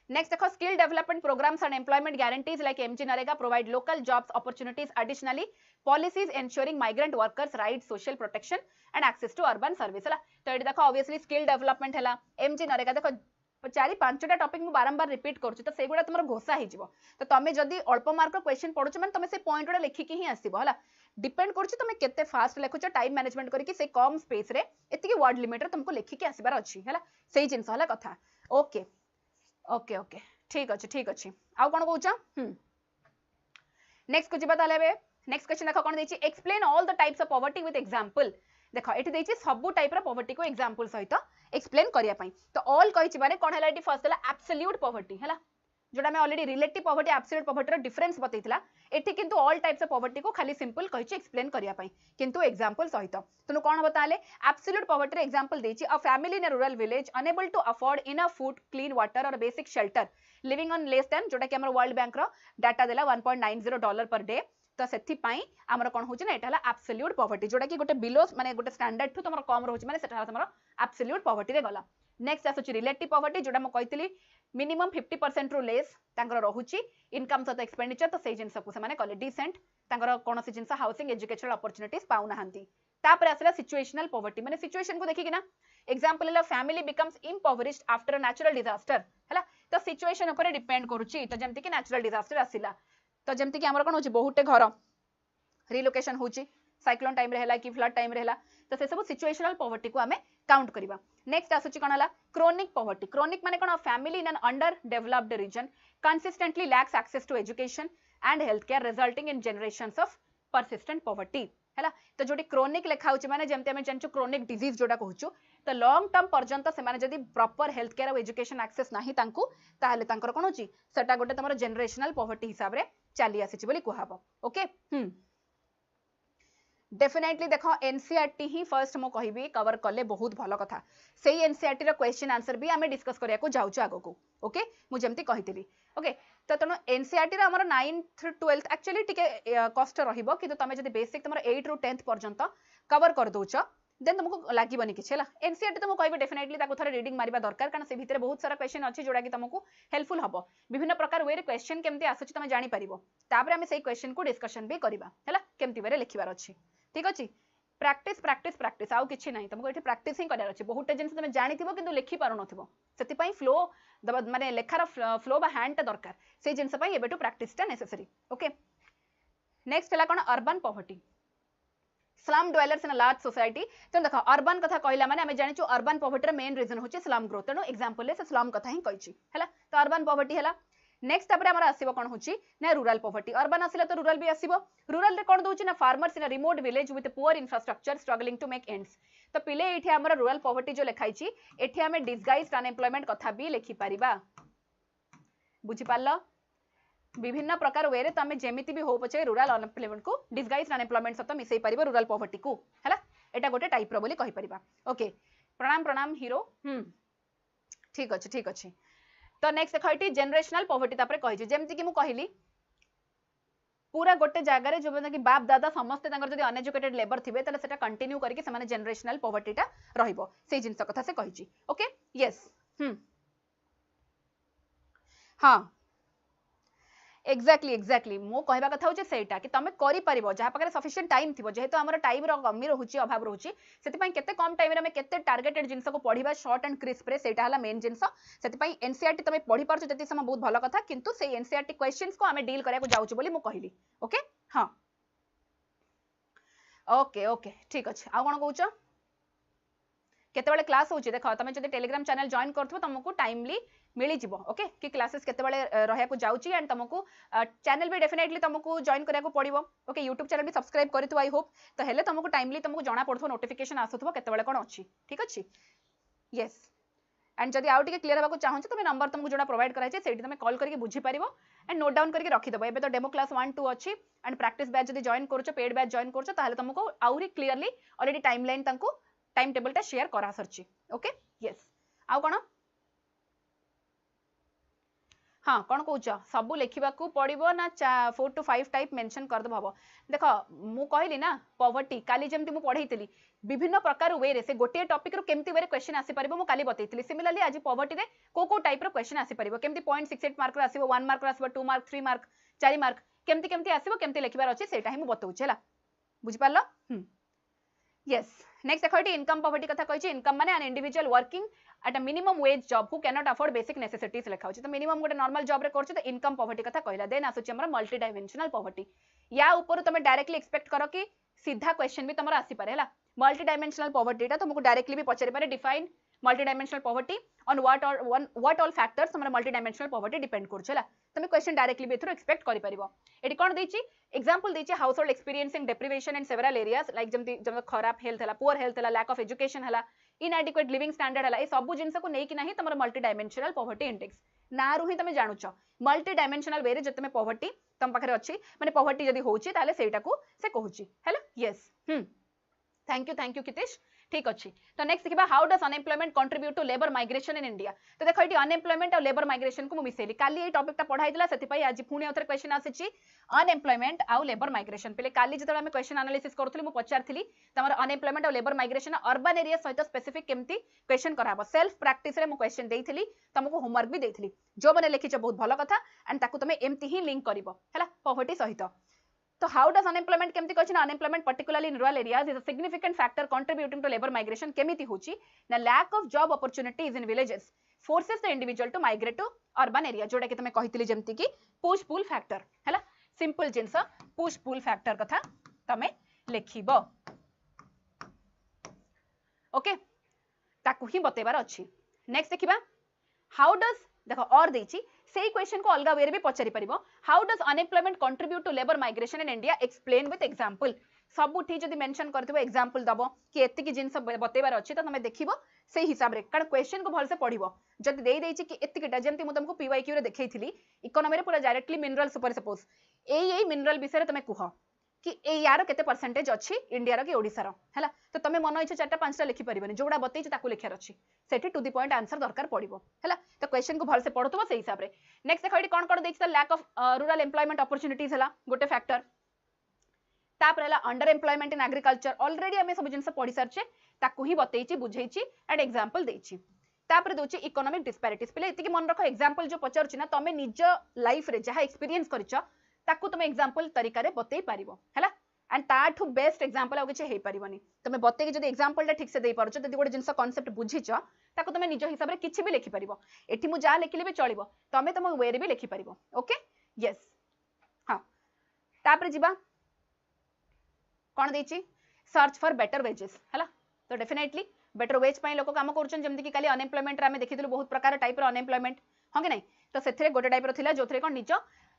नेक्स्ट देखो skill development programs and employment guarantees like MG NREGA provide local jobs opportunities additionally policies ensuring migrant workers right social protection and access to urban service हैला तो एडी देखो ऑब्वियसली स्किल डेवलपमेंट हैला एमजी नरेगा देखो 4-5टा topic मु बारंबार रिपीट करछु तो सेगुडा तुमर घोषा हे जिवो तो तमे जदी अल्प मार्क क्वेश्चन पढुछ माने तमे से पॉइंट उडा लिखि के ही आसीबो हला डिपेंड करछु तमे केते फास्ट लेखुछ टाइम मैनेजमेंट करी कि से कम स्पेस रे एतिकी वर्ड लिमिट रे तुमको लिखि के आसीबार अछि हला सेही जिंस हला कथा ओके ओके ओके ठीक अछि आ कोन कहउछ नेक्स्ट को जिबा ताले बे नेक्स्ट क्वेश्चन देखो कोन देछि explain all the types of poverty with example देखो एठी देछि सब टाइप रा पॉवर्टी को एग्जांपल सहित एक्सप्लेन करिया पई तो ऑल कहिछि माने कोन हला एठी फर्स्ट हला एब्सोल्यूट पॉवर्टी हला जोडा में already relative poverty absolute poverty रो डिफरेंस बतैतिला एठी किंतु ऑल टाइप्स ऑफ पॉवर्टी को खाली सिंपल कहिछि एक्सप्लेन करिया पई किंतु एग्जांपल सहित तनु कोन बताले एब्सोल्यूट पॉवर्टी रो एग्जांपल देछि a family in a rural village unable to afford enough food clean water और basic shelter living on less than जोडा कि हमर वर्ल्ड बैंक रो डाटा देला $1.90 पर डे तो सेथि पई हमर कोन होछि ना एटा हला एब्सोल्यूट पॉवर्टी जोडा कि गोटे बिलो माने गोटे स्टैंडर्ड ठु तमर कम रहउछि माने सेटा हमर एब्सोल्यूट पॉवर्टी रे गला नेक्स्ट आसुछि रिलेटिव पॉवर्टी जोडा म कहितली मिनिमम 50% रु लेस तांकर रहउछि इनकम सत एक्सपेंडिचर तो सेही जिंस को से माने कले डिसेंट तांकर कोनोसी जिंस हाउसिंग एजुकेशनल अपॉर्चुनिटीज पाउ नाहंती तापर आसला सिचुएशनल पॉवर्टी माने सिचुएशन को देखि कि ना एग्जांपल हला family becomes impoverished after a natural disaster हला तो सिचुएशन ऊपर डिपेंड करूछि तो जेमति कि नेचुरल डिजास्टर आसिला तो जेमति कि हमर कोन होछि बहुते घर रिलोकेशन होछि साइक्लोन टाइम रे हला कि फ्लड टाइम रे हला तो से सब सिचुएशनल पॉवर्टी को हमें काउंट करिबा नेक्स्ट आसुछि कोन हला क्रोनिक पॉवर्टी क्रोनिक माने कोन family in an underdeveloped region consistently lacks access to education and health care resulting in generations of persistent poverty हैला तो जोडी क्रोनिक लेखा होछि माने जेमते हमें जानचु क्रोनिक डिजीज जोडा कहउछु तो लॉन्ग टर्म पर्यंत से माने जदी प्रॉपर हेल्थ केयर और एजुकेशन एक्सेस नाही तांकू ताहले तांकर कोन होछि सेटा गोटे तमरो जनरेशनल पॉवर्टी हिसाब रे चाली आसीछि बोली कुहाबो ओके डेफिनेटली देखो एनसीईआरटी ही फर्स्ट मो कहिबी कवर करले बहुत भलो कथा सेही एनसीईआरटी रो क्वेश्चन आंसर भी हमें डिस्कस करिया को जाउछु आगो को ओके मु जेमती कहितली ओके तो तनो एनसीईआरटी रो हमर 9th 12th एक्चुअली टिके कष्ट रहिबो कि तो तमे जदी बेसिक तमर 8 रु 10th पर्यंत कवर कर दोछ देन तुमको लागिबनी किछ हला एनसीईआरटी तो मु कहबी डेफिनेटली ताको थरे रीडिंग मारिबा दरकार कारण से भितरे बहुत सारा क्वेश्चन अछि जोडा कि तुमको हेल्पफुल हबो विभिन्न प्रकार वे रे क्वेश्चन केमती आसुछि तमे जानि परिबो तापर हमें सेही क्वेश्चन को डिस्कशन भी करबा हला केमती वे रे लिखिबार अछि ठीक अछि प्रैक्टिस प्रैक्टिस प्रैक्टिस आउ किछि नाही तुमको एठी प्रैक्टिस ही करार अछि बहुत जिंस तमे जानिथिबो किंतु लिखि पारो नथिबो सेति पई फ्लो माने लेखार फ्लो बा हैंड ता दरकार से जिंस पई एबेटू प्रैक्टिस ता नेसेसरी ओके नेक्स्ट हला कोन urban poverty slum dwellers in a large society तो देखो अर्बन कथा कहला माने हमें जानिछु अर्बन पॉवर्टी रे मेन रीजन होछि स्लम ग्रोथ तनो एग्जांपल ले से स्लम कथा ही कहिछि हला तो अर्बन पॉवर्टी हला नेक्स्ट तापर हमर आसीबो कोन होछि ना रूरल पॉवर्टी अर्बन आसिला तो रूरल भी आसीबो रूरल रे कोन दोछि ना farmers in a remote village with poor infrastructure struggling to make ends तो पिले एठी हमर रूरल पॉवर्टी जो लिखाई छी एठी हमें डिसगाइज्ड अनएम्प्लॉयमेंट कथा भी लिखि परिबा बुझी पारलो विभिन्न प्रकार वे रे तमे जेमिति भी हो पछे रूरल अनएम्प्लॉयमेंट को डिसगाइज्ड अनएम्प्लॉयमेंट सहित मिसई परिबो रूरल पॉवर्टी को हैला एटा गोटे टाइप रो बोली कहि परिबा ओके प्रणाम प्रणाम हीरो ठीक अछि तो नेक्स्ट देखो एटी जनरेशनल पॉवर्टी तापर कहि छी जेमति कि मु कहिली पूरा गोटे जगह जो कि बाप दादा समस्त जदि अनएजुकेटेड लेबर थे तो सेटा कंटिन्यू करके से जनरेशनल पॉवर्टीटा रहिबो से जिनस कथा से कहिची ओके यस हाँ एक्जाक्टली मो कहबा कथा होचे सेटा कि तमे करि परिबो जहा पाखरे सफिशिएंट टाइम थिबो जेहेतु हमर टाइम रो कमी रहउची अभाव रहउची सेति पई केते कम टाइम रे हम केते टार्गेटेड जिंस को पढिबा शॉर्ट एंड क्रिस्प रे सेटा हला मेन जिंस सेति पई एनसीईआरटी तमे पढि पारछ जति समय बहुत भलो कथा किंतु से एनसीईआरटी क्वेश्चंस को हमें डील करिया को जाउची बोली मो कहिली ओके हां ओके ठीक अछि आ कोन कहउछ केते बेले क्लास होची देखो तमे जदि टेलीग्राम चैनल जॉइन करथबो तुमको टाइमली मिली जिवो ओके कि क्लासेस केते बेले रहया को जाउची एंड तुमको चैनल भी डेफिनेटली तुमको जॉइन करिया को पड़िबो ओके यूट्यूब चैनल भी सब्सक्राइब करिथु आई होप तो हेले तुमको टाइमली तुमको जाना पड़थो नोटिफिकेशन आसुथबो केते बेले कोन अछि ठीक अछि यस एंड जदि आउट के क्लियर होबा को चाहौ छ तमे नंबर तुमको जोडा प्रोवाइड कराइ छै सेठी तमे कॉल करके बुझी परिबो एंड नोट डाउन करके रखि देबो एबे तो डेमो क्लास 1 2 अछि एंड प्रैक्टिस बैच जदि जॉइन करछो पेड बैच जॉइन करछो ताले तुमको आउरी क्लियरली ऑलरेडी टाइमलाइन तंको टाइम टेबल टा शेयर करा सरची ओके यस आउ कोन हाँ कौन कौच सबू लिखा पड़ो ना 4 to 5 टाइप मेंशन कर दब देख मु कहली ना पॉवर्टी काली जमती मु पढ़ाई विभिन्न प्रकार वे रे से गोटे टॉपिक रो केमती वे क्वेश्चन आसी परबो मु काली बतैतिली सिमिलरली आज पॉवर्टी रे को टाइप रो क्वेश्चन आसी परबो केमती 0.68 मार्क रो आसीबो 1 मार्क रो आसीबो 2 मार्क 3 मार्क 4 मार्क केमती केमती आसीबो केमती लिखबार अछि सेटा ही मु बतौछि हला बुझि पारलो यस नेक्स्ट देखो इनकम पॉवर्टी कथा कहिछि इनकम माने an individual working at a minimum wage job who can not afford basic necessities लिखा होछि तो मिनिमम गोटे नॉर्मल जॉब रे करछि तो इनकम पॉवर्टी कथा कहला देन आसुछि हमर मल्टी डायमेंशनल पॉवर्टी या ऊपर तुम डायरेक्टली एक्सपेक्ट करो कि सीधा क्वेश्चन भी तुमर आसी पारे हला मल्टी डायमेंशनल पॉवर्टी टा तुमको डायरेक्टली भी पचारि पारे define multidimensional poverty on what all factors हमर मल्टी डायमेंशनल पॉवर्टी डिपेंड करछ हला तुम क्वेश्चन डायरेक्टली भी थ्रू एक्सपेक्ट करि परिबो एटी कोन दैछि एग्जांपल दैछि household experiencing deprivation in several areas like जम खराब हेल्थ हला पुअर हेल्थ हला लैक ऑफ एजुकेशन हला इनएडिक्वेट लिविंग स्टैंडर्ड हला ए सब जिंस को नै कि नाही तमर मल्टी डायमेंशनल पॉवर्टी इंडेक्स ना रु ही तमे जानुछ मल्टी डायमेंशनल वे रे जतमे पॉवर्टी तम पाखरे अछि माने पॉवर्टी जदी होउछि ताले सेटा को से कहूछि हैला यस थैंक यू कितेश ठीक अच्छी तो नेक्स्ट देखा how does unemployment contribute to labour migration in India तो देखो ये अनएम्प्लॉयमेंट और लेबर माइग्रेशन को मिसेली काली ये टॉपिक टा पढ़ाई दिला सेति पई आज पुणी औथरे क्वेश्चन आसीची अनएम्प्लॉयमेंट आउ लेबर माइग्रेशन पहले काली जतले हम क्वेश्चन एनालिसिस करथली मु पचारथली तमर अनएम्प्लॉयमेंट और लेबर माइग्रेशन अर्बन एरिया सहित स्पेसिफिक केमती क्वेश्चन कराबो सेल्फ प्रैक्टिस रे मु क्वेश्चन देइथली तुमको होमवर्क भी देइथली जो माने लिखिछ बहुत भलो कथा एंड ताकू तुमे एमती ही लिंक करिवो हैला पॉवर्टी सहित तो how does unemployment केमती कहछि unemployment particularly in rural areas is a significant factor contributing to labor migration केमिति होछि ना lack of job opportunities in villages forces the individual to migrate to urban area जोडा कि तमे कहितली जेमति कि push pull factor हैला simple जिंस push pull factor कथा तमे लेखिबो ओके ताकू ही बतेबार अछि नेक्स्ट देखिबा how does देखो और देछि सेही क्वेश्चन को अलगा वे रे भी पचारि परिबो how does unemployment contribute to labour migration in India explain with example सबुठी जदि मेंशन करथिबो एग्जांपल दबो कि एति की जिंस बतेबार अछि त तमे देखिबो सेही हिसाब रे कारण क्वेश्चन को भल से पढिबो जदि देई देछि कि एति किटा जेंति मु तुमको पीवाईक्यू रे देखैथिली इकोनॉमी रे पूरा डायरेक्टली मिनरल्स ऊपर सपोज एई मिनरल विषय रे तमे कुह कि ए यार केते परसेंटेज अछि इंडिया रो कि ओडिसा रो हैला तो तमे मन इच्छा चारटा पांचटा लिखि परिबनी जोडा बतैछि ताकू लिखार अछि सेठी टू द पॉइंट आंसर दरकार पड़िबो हैला तो क्वेश्चन को भल से पढतबो सेही हिसाब रे नेक्स्ट देखो एडी कोन दैछि lack of rural employment opportunities हैला गोटे फैक्टर तापर हैला underemployment in agriculture already हमें सब जिंस पढि सरछे ताकू ही बतैछि बुझैछि एंड एग्जांपल दैछि तापर दोछि इकोनॉमिक डिस्पैरिटीज पहिले एति कि मन रखो एग्जांपल जो पचरछि ना तमे निज लाइफ रे जहा एक्सपीरियंस करिछ ताकू तुम एग्जांपल तरीका रे बतै पारिबो हैला एंड ताठू बेस्ट एग्जांपल आ किछि हेई पारिबनी तमे बतै कि जदि एग्जांपल टा ठीक से देई पारछ जदि गोटे जिंस कांसेप्ट बुझिछ ताकू तमे निज हिसाब रे किछि भी लिखि पारिबो एठी मु जा लिखिले भी चलिबो तमे तम वे रे भी लिखि पारिबो ओके यस हां तापर जिबा कोन दैछि सर्च फॉर बेटर वेजेस हैला तो डेफिनेटली बेटर वेज पई लोक काम करछन जेमति कि खाली अनएम्प्लॉयमेंट रे हमें देखिदिलु बहुत प्रकार टाइप रो अनएम्प्लॉयमेंट हां कि नै तो सेथरे गोटे टाइप रो थिला जोथरे कोन निज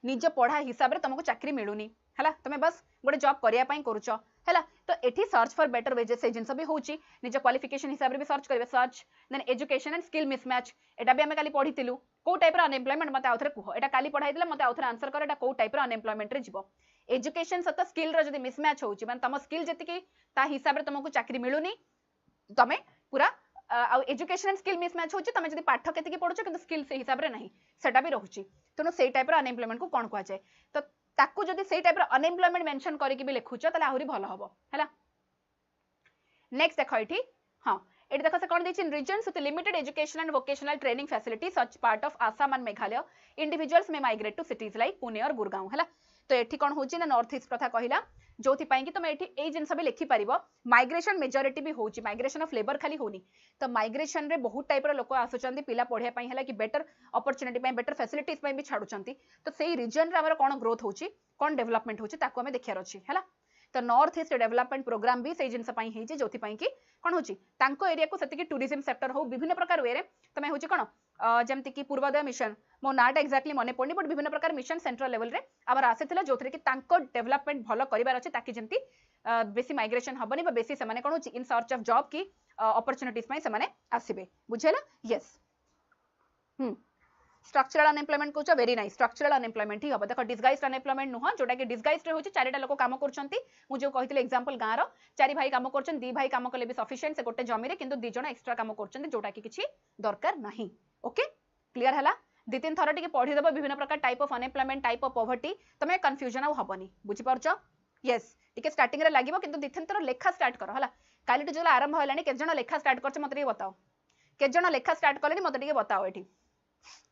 निज पढ़ा हिसाब से तुमको चाकरी मिलूनी है तुम बस गोटे जॉब करने करुच है तो एठी सर्च फॉर बेटर वेजेस से जिनस भी होची निज क्वालिफिकेशन हिसाब से भी सर्च करेंगे search then education and skill mismatch एटा भी आमे काली पढ़ीतिलु को टाइप अनएम्प्लॉयमेंट मते आउथरे कुह एटा काली पढ़ाइदिला मते आउथरे आंसर कर एटा को टाइप अनएम्प्लॉयमेंट रे जीवो एजुकेशन सत स्किल रो जदी मिसमैच होची माने तम स्किल जति ता हिसाब रे तुमको चाकरी मिलुनी तमे पूरा एजुकेशन एंड स्किल मिसमैच होची तमे जदी पाठ केतिकी पढुछ किंतु स्किल से हिसाब रे नहीं सेटा भी रहूची तनो सेई टाइप रो अनएम्प्लॉयमेंट को कोन कहै जाय तो ताकू जदी सेई टाइप रो अनएम्प्लॉयमेंट मेंशन करिकि भी लिखुछ तले आहुरी भलो हबो हैला नेक्स्ट देखो एठी हां एठी देखो से कोन दैछि reasons with limited education and vocational training facility such part of Assam and Meghalaya individuals may migrate to cities like Pune और गुरगांव हैला तो एठी कोन होछि ना नॉर्थ ईस्ट कथा कहिला जोथि पई कि तुम एठी ए जिंस भी लिखि परिबो माइग्रेशन मेजॉरिटी भी होछि माइग्रेशन ऑफ लेबर खाली होनी तो माइग्रेशन रे बहुत टाइप रो लोक आसुचंदी पिला पढिया पई हला कि बेटर अपॉर्चुनिटी पई बेटर फैसिलिटीज पई भी छाडुचंती तो सेही रीजन रे हमर कोन ग्रोथ होछि कोन डेवलपमेंट होछि ताको हमें देखियार अछि हैला तो नॉर्थ ईस्ट डेवलपमेंट प्रोग्राम भी से जिनस पई हेछि जोथि पई कि कोन होछि तांको एरिया को सेति कि टूरिज्म सेक्टर हो विभिन्न प्रकार वे रे तमे होछि कोन जेमति कि पूर्वोदय मिशन मो नाट एक्जाक्टली मने पड़नी बट विभिन्न प्रकार मिशन सेंट्रल लेवल रे आबर आसेथिला जोथरे कि तांको डेवलपमेंट भलो करिवार अछि ताकि जेमति बेसी माइग्रेशन हबनी बा बेसी से माने कोन होछि इन सर्च ऑफ जॉब की अपॉर्चुनिटीज पई से माने आसीबे बुझेला यस स्ट्रक्चरल अनएम्प्लॉयमेंट कोच वेरी नाइस स्ट्रक्चरल अनएम्प्लॉयमेंट ही हम देखो डिसगाइज्ड अनएम्प्लॉयमेंट नुह जोटा कि डिसगाइज्ड होची चारिटा लोक काम करछंती मु जो कहितले एग्जांपल गां रो चारि भाई काम करछन दी भाई काम कले भी सफिशिएंट से गोटे जमी रे किंतु दी जण एक्स्ट्रा काम करछंती जोटा कि किछि दरकार नाही ओके क्लियर हला दी तीन थर टिके पढी देबो विभिन्न प्रकार type of unemployment type of poverty तमे कंफ्यूजन आ हबनी बुझि परछो यस टिके स्टार्टिंग रे लागिवो किंतु दी तीन थर लेखा स्टार्ट करो हला काली जो आरंभ हलानी के जण लेखा स्टार्ट करछ मते टिके बताओ के जण लेखा स्टार्ट करलेनी मते टिके बताओ एठी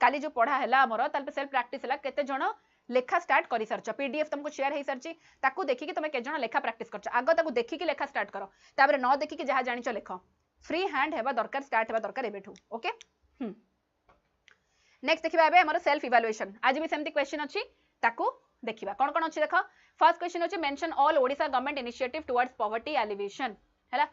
काली जो पढ़ा है हमर ताल पे सेल्फ प्रैक्टिस है केते जण लेखा स्टार्ट करि सरछ पीडीएफ तुमको शेयर हे सरछि ताकू देखि कि तुमे के जण लेखा प्रैक्टिस करछ आगो ताकू देखि कि लेखा स्टार्ट करो ताबरे न देखि कि जहा जानिछ लेख फ्री हैंड हेबा दरकार स्टार्ट हेबा दरकार एबेठू ओके नेक्स्ट देखिबा एबे हमर सेल्फ इवैल्यूएशन आज भी सेमती क्वेश्चन अछि ताकू देखिबा कोन कोन अछि देखो फर्स्ट क्वेश्चन अछि mention all Odisha government initiative towards poverty alleviation हैला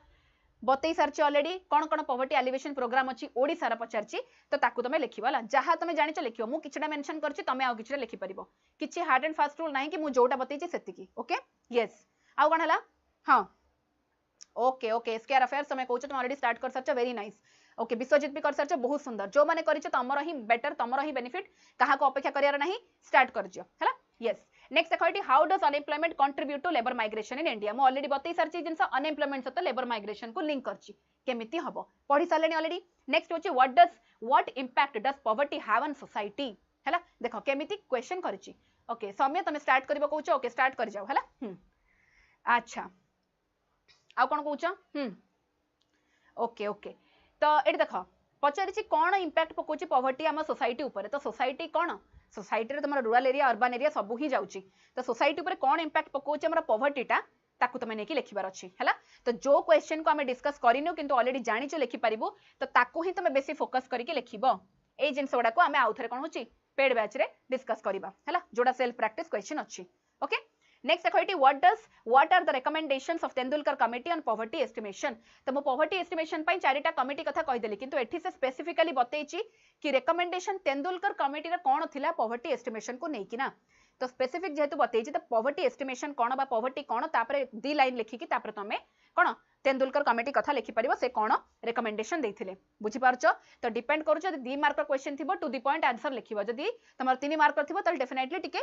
बतई सारची ऑलरेडी कौन कौन पॉवर्टी एलिवेशन प्रोग्राम अछि ओडिसा रा पचारची तो ताकू तमे लिखिबला जहा तमे जानिछ लिखियो मु किछटा मेंशन करछि तमे आ किछटा लिखि परिबो किछि हार्ड एंड फास्ट रूल नाही कि मु जोटा बतई छि सेति की ओके यस आ कोन हला हां ओके ओके स्केयर अफेयर्स तमे कहउछ तुम ऑलरेडी स्टार्ट कर सरछ वेरी नाइस ओके विश्वजीत भी कर सरछ बहुत सुंदर जो माने करिछ तमरो ही बेटर तमरो ही बेनिफिट काहा को अपेक्षा करियार नाही स्टार्ट करजियो हला यस नेक्स्ट देखो इटी how does unemployment contribute to labour migration in India मु ऑलरेडी बतई सारची जिंस अनएम्प्लॉयमेंट सत लेबर माइग्रेशन को लिंक करची केमिति हबो पढी सारलेनी ऑलरेडी नेक्स्ट होची what impact does poverty have on society हला देखो केमिति क्वेश्चन करची ओके सौम्य तमे स्टार्ट करबो कहउछ ओके स्टार्ट कर जाओ हला अच्छा आ कोन कहउछ ओके ओके तो एटी देखो पचारिची कोन इंपैक्ट पकोची पॉवर्टी हम सोसाइटी ऊपर तो सोसाइटी कोन सोसाइटी रे तमरा रूरल एरिया अर्बन एरिया सब ही जाउची तो सोसाइटी ऊपर कोन इंपैक्ट पकोची हमरा पॉवर्टी टा ताकू तमे नेकी लिखिबार अछि हैला तो जो क्वेश्चन को हमें डिस्कस करिनो किंतु ऑलरेडी जानि छ लिखि परिबो तो ताकू ही तमे बेसी फोकस करिके लिखिबो ए जिंस वडा को हमें आउथरे कोन होची पेड बैच रे डिस्कस करिबा हैला जोडा सेल्फ प्रैक्टिस क्वेश्चन अछि ओके नेक्स्ट देखो इटी what are the recommendations of Tendulkar committee on poverty estimation तो मो पॉवर्टी एस्टिमेशन पई चारिटा कमिटी कथा कहि देली किंतु एठी से स्पेसिफिकली बतैछि कि रिकमेंडेशन तेंदुलकर कमिटी रे कोन थिला पॉवर्टी एस्टिमेशन को नै किना तो स्पेसिफिक जेहेतु बतैछि तो पॉवर्टी एस्टिमेशन कोन बा पॉवर्टी कोन तापरे दी लाइन लिखि कि तापरे तमे कोन तेंदुलकर कमिटी कथा लिखि परिबो से कोन रिकमेंडेशन दैथिले बुझि पारछो तो डिपेंड करू जदी 2 मार्क क्वेश्चन थिबो टू द पॉइंट आंसर लिखिबो जदी तमर 3 मार्क थिबो त डेफिनेटली टिके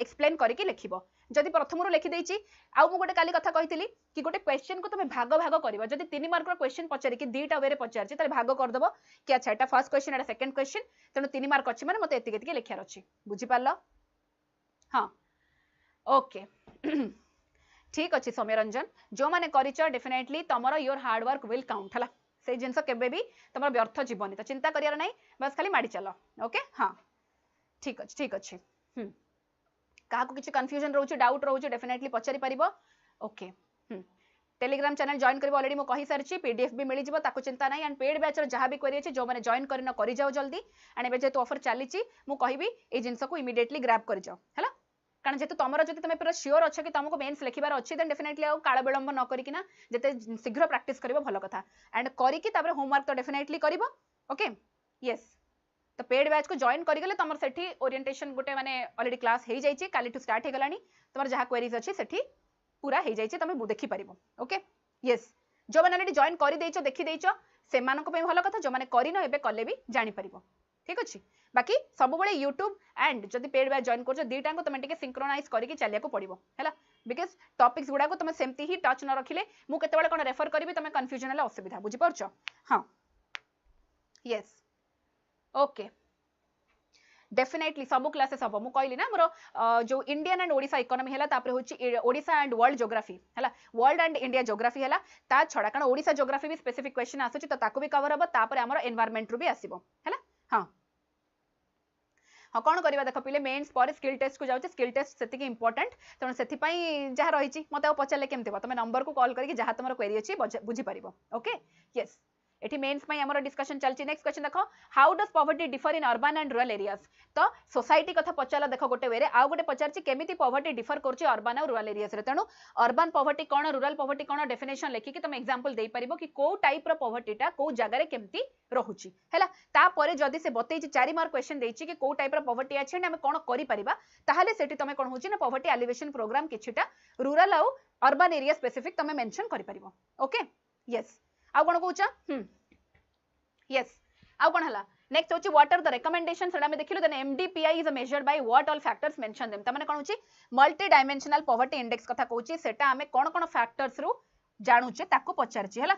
एक्सप्लेन करिकि लिखिबो जदी प्रथम रु लिखि दैछि आ मु गोटे काली कथा कहितली कि गोटे क्वेश्चन को तमे भाग भाग करिवो जदी 3 मार्क क्वेश्चन पचारि कि दीटा वे रे पचारछि त भाग कर देबो कि अच्छा एटा फर्स्ट क्वेश्चन एटा सेकंड क्वेश्चन तनो 3 मार्क अछि माने मते एतिके लिखियार अछि बुझि पारलो हां ओके ठीक अच्छे सौम्य रंजन जो माने करिच डेफिनेटली तमरो your hard work will count हला से जिंस केबे भी तमरो व्यर्थ जीवनी तो चिंता करियार नाही बस खाली माडी चलो ओके हां ठीक अच्छे काहा को किछ कंफ्यूजन रहउछ डाउट रहउछ डेफिनेटली पचारि परिबो ओके टेलीग्राम चैनल जॉइन करबो ऑलरेडी मो कहि सरछि पीडीएफ भी मिली जिवो ताको चिंता नाही एंड पेड बैच जहां भी क्वेरी अछि जो माने जॉइन करिन करि जाओ जल्दी एंड एबे जे तो ऑफर चलीछि मु कहिबी ए जिंस को इमीडिएटली ग्रैब करि जाओ हला कारण जेतु तमरो जति तमे पूरा श्योर अछ कि तुमको मेंस लिखिबार अछि देन डेफिनेटली आ काळ विलंब न करी किना जते शीघ्र प्रैक्टिस करिवो भलो कथा एंड करी कि तापर होमवर्क तो डेफिनेटली करिवो ओके यस तो पेड बैच को जॉइन करिगले तमर सेठी ओरिएंटेशन गोटे माने ऑलरेडी क्लास हे जाइछि काली टू स्टार्ट हे गलानी तमर जहा क्वेरीज अछि सेठी पूरा हे जाइछि तमे देखि परिबो ओके यस जो माने ऑलरेडी जॉइन करि देइछो देखि देइछो से मानको पे भलो कथा जो माने करिनो एबे कले भी जानि परिबो ठीक अछि बाकी सब बळे YouTube एंड जदि पेड बैच जॉइन करछो दीटा को तमे टिके सिंक्रोनाइज करिके चलिया को पड़िबो हैला बिकॉज़ टॉपिक्स गुडा को तमे सेमती ही टच न रखिले मु केते बळे कोन रेफर करबी तमे कंफ्यूजन हला असुविधा बुझि परछो हां यस ओके डेफिनेटली सब क्लासेस हम मु कहली ना मोर जो इंडियन एंड ओडिसा इकोनॉमी हैला तापर होची ओडिसा एंड वर्ल्ड ज्योग्राफी हैला वर्ल्ड एंड इंडिया ज्योग्राफी हैला ता छडा कारण ओडिसा ज्योग्राफी भी स्पेसिफिक क्वेश्चन आसुची तो ताको भी कवर हबो तापर हमर एनवायरनमेंट रु भी आसीबो हैला हां हाँ कौन करवा देख पे मेन्स पर स्किल टेस्ट को जाऊँ स्किल टेस्ट से इंपोर्टेंट तेणु से जहाँ रही मत पचारे केमती तुम नंबर को कॉल करके जहाँ तुम क्वेरी अच्छी बुझीपार ओके यस एटी मेन्स पई हमर डिस्कशन चलची नेक्स्ट क्वेश्चन देखो how does poverty differ in urban and rural areas तो सोसाइटी कथा पचाला देखो गोटे वे आउ गोटे पचारची केमिति पॉवर्टी डिफर करची अर्बन और रूरल एरियाज रे तेणु अर्बन पॉवर्टी कोन रूरल पॉवर्टी कोन डेफिनेशन लेखिकी तुम एग्जांपल देई परिबो कि को टाइप रो पॉवर्टीटा को जगह रे केमिति रहुची हैला ता परे जदी से बतैची 4 मार्क क्वेश्चन देइची कि को टाइप रो पॉवर्टी अछि हम कोन करि परिबा ताहाले सेठी तुम कोन होची ना पॉवर्टी एलिवेशन प्रोग्राम किछिटा रूरल और अर्बन एरिया स्पेसिफिक तुम मेंशन करि परिबो ओके यस आ कोन कहूचा यस आउ कोन हला नेक्स्ट होची व्हाट आर द रिकमेंडेशन सेडा में देखिलो then MDPI is measured by what all factors mention them त माने कोन होची मल्टी डायमेंशनल पॉवर्टी इंडेक्स कथा कहूची सेटा हमें कोन कोन फैक्टर्स रु जानुचे ताको पचारची हला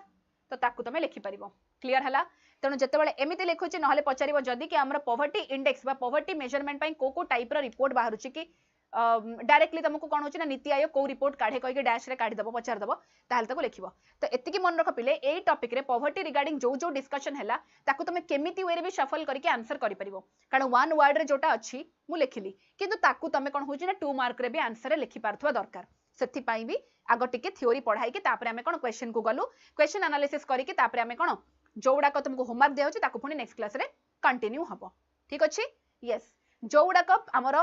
तो ताको तमे लिखि परिबो क्लियर हला तेणु जेते बेले एमिति लिखुची नहले पचारिबो जदी कि हमर पॉवर्टी इंडेक्स बा पॉवर्टी मेजरमेंट पई को टाइप रो रिपोर्ट बाहरुची कि डायरेक्टली तुमको कौन होची ना नीति आयोग को रिपोर्ट काढे कहि के डैश रे काढी दबो पचार दबो ताहल तको लिखिबो तो एतिकी मन रख पिले एई टॉपिक रे पॉवर्टी रिगार्डिंग जो जो डिस्कशन हैला ताको तुमे केमिति वे रे भी शफल करके आंसर करि परिबो कारण वन वर्ड रे जोटा अछि मु लिखिली किंतु ताको तमे कोन होची ना 2 मार्क रे भी आंसर रे लिखि पारथवा दरकार सेति पई भी आगो टिके थ्योरी पढाई के तापर हमें कोन क्वेश्चन को गलु क्वेश्चन एनालिसिस करके तापर हमें कोन जोडा को तुमको होमवर्क दिया होची ताको पुनी नेक्स्ट क्लास रे कंटिन्यू हबो ठीक अछि यस जोड़ा कप आमर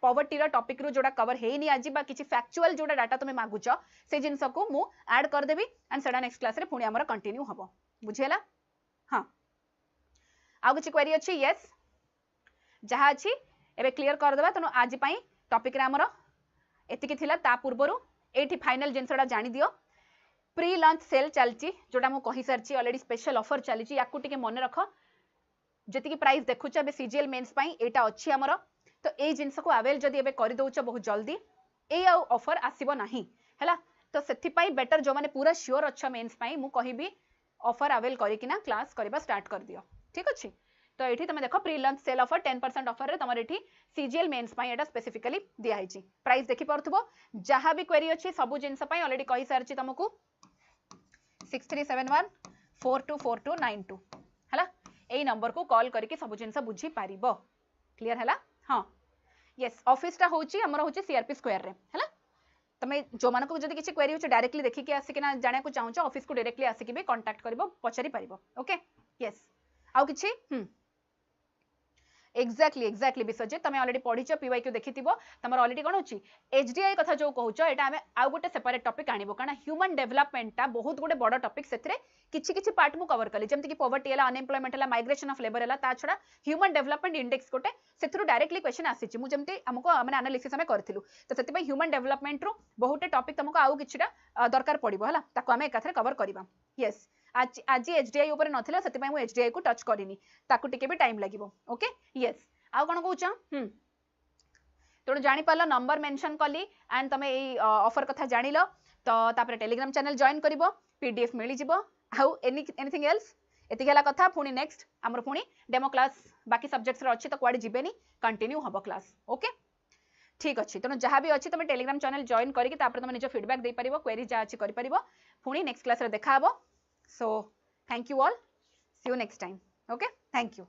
पॉवर्टी रा टॉपिक रु जोड़ा कवर हेनी आज बा किछि फैक्चुअल जोड़ा डाटा तुमे मागुच से जिंस को मु ऐड कर देबी एंड सेडा नेक्स्ट क्लास रे पुनी आमर कंटिन्यू हबो बुझियला हां आ किछि क्वेरी अछि यस जहा अछि एबे क्लियर कर देबा तनो आज पई टॉपिक रे आमर एतिकी थिला ता पूर्वरु एठी फाइनल जिंसडा जानि दियो प्री लॉन्च सेल चलची जोड़ा मु कहि सरची ऑलरेडी स्पेशल ऑफर चलीची याकु टिके मन रखो जति प्राइस देखुछ अबे सीजीएल मेंस पई एटा अछि हमर तो ए जिंस को अवेल जदी एबे करि दोउछ बहुत जल्दी ए ऑफर आसीबो नाही हैला तो सेथि पई बेटर जो माने पूरा श्योर अच्छा मेंस पई मु कहिबी ऑफर अवेल करि किना क्लास करबा स्टार्ट कर दियो ठीक अछि तो एठी तमे देखो pre launch cell offer 10% offer रे तमर एठी सीजीएल मेंस पई एटा स्पेसिफिकली दिया हिची प्राइस देखि परथबो जहां भी क्वेरी अछि सब जिंस पई ऑलरेडी कहि सरछि तमको 6371424292 हैला एई नंबर को कॉल करके सब जिनस बुझी पारिबो क्लियर हैला हां यस ऑफिस टा होची हमर होची सीआरपी स्क्वायर रे हैला तमे जो मानको जदी किछि क्वेरी होची डायरेक्टली देखि के आसी के ना जाने को चाहू छ ऑफिस को डायरेक्टली आसी के भी कांटेक्ट करबो पछारी पारिबो ओके यस आउ किछि एक्जाक्टली विश्वजित तमे ऑलरेडी पढिछ पीवाईक्यू देखिथिबो तमर ऑलरेडी कोन होची एचडीआई कथा जो कहूछ एटा हमें आउ गोटे सेपरेट टॉपिक आनिबो कारण ह्यूमन डेवलपमेंट ता बहुत गोटे बड़ टॉपिक सेथरे किछि पार्ट मु कवर कली जेमति कि पॉवर्टी हला अनएम्प्लॉयमेंट हला माइग्रेशन ऑफ लेबर हला ता छडा ह्यूमन डेवलपमेंट इंडेक्स गोटे सेथरु डायरेक्टली क्वेश्चन आसीची मु जेमति हमको माने एनालिसिस हमें करथिलु तो सेति पई ह्यूमन डेवलपमेंट रो बहुते टॉपिक तुमको आउ किछिटा दरकार पडिबो हला ताको हमें एकाथरे कवर करबा यस आज एचडीआई ऊपर नथिला सेति पई मु एचडीआई को टच करिनी ताको टिके भी टाइम लागिबो ओके यस आउ कोन कहूछ तो जानि पालो नंबर मेंशन कली एंड तमे ए ऑफर कथा जानिलो तो तापर टेलीग्राम चैनल जॉइन करिवो पीडीएफ मिली जिवो आउ एनीथिंग एल्स एति गेला कथा पुनी नेक्स्ट हमर पुनी डेमो क्लास बाकी सब्जेक्ट्स रे अछि तो क्वाडी जिबेनी कंटिन्यू हबो क्लास ओके ठीक अछि तो जहां भी अछि तमे टेलीग्राम चैनल जॉइन करिके तापर तमे निजो फीडबैक दे परिवो क्वेरी जा अछि करि परिवो पुनी नेक्स्ट क्लास रे देखा हबो so thank you all see you next time okay thank you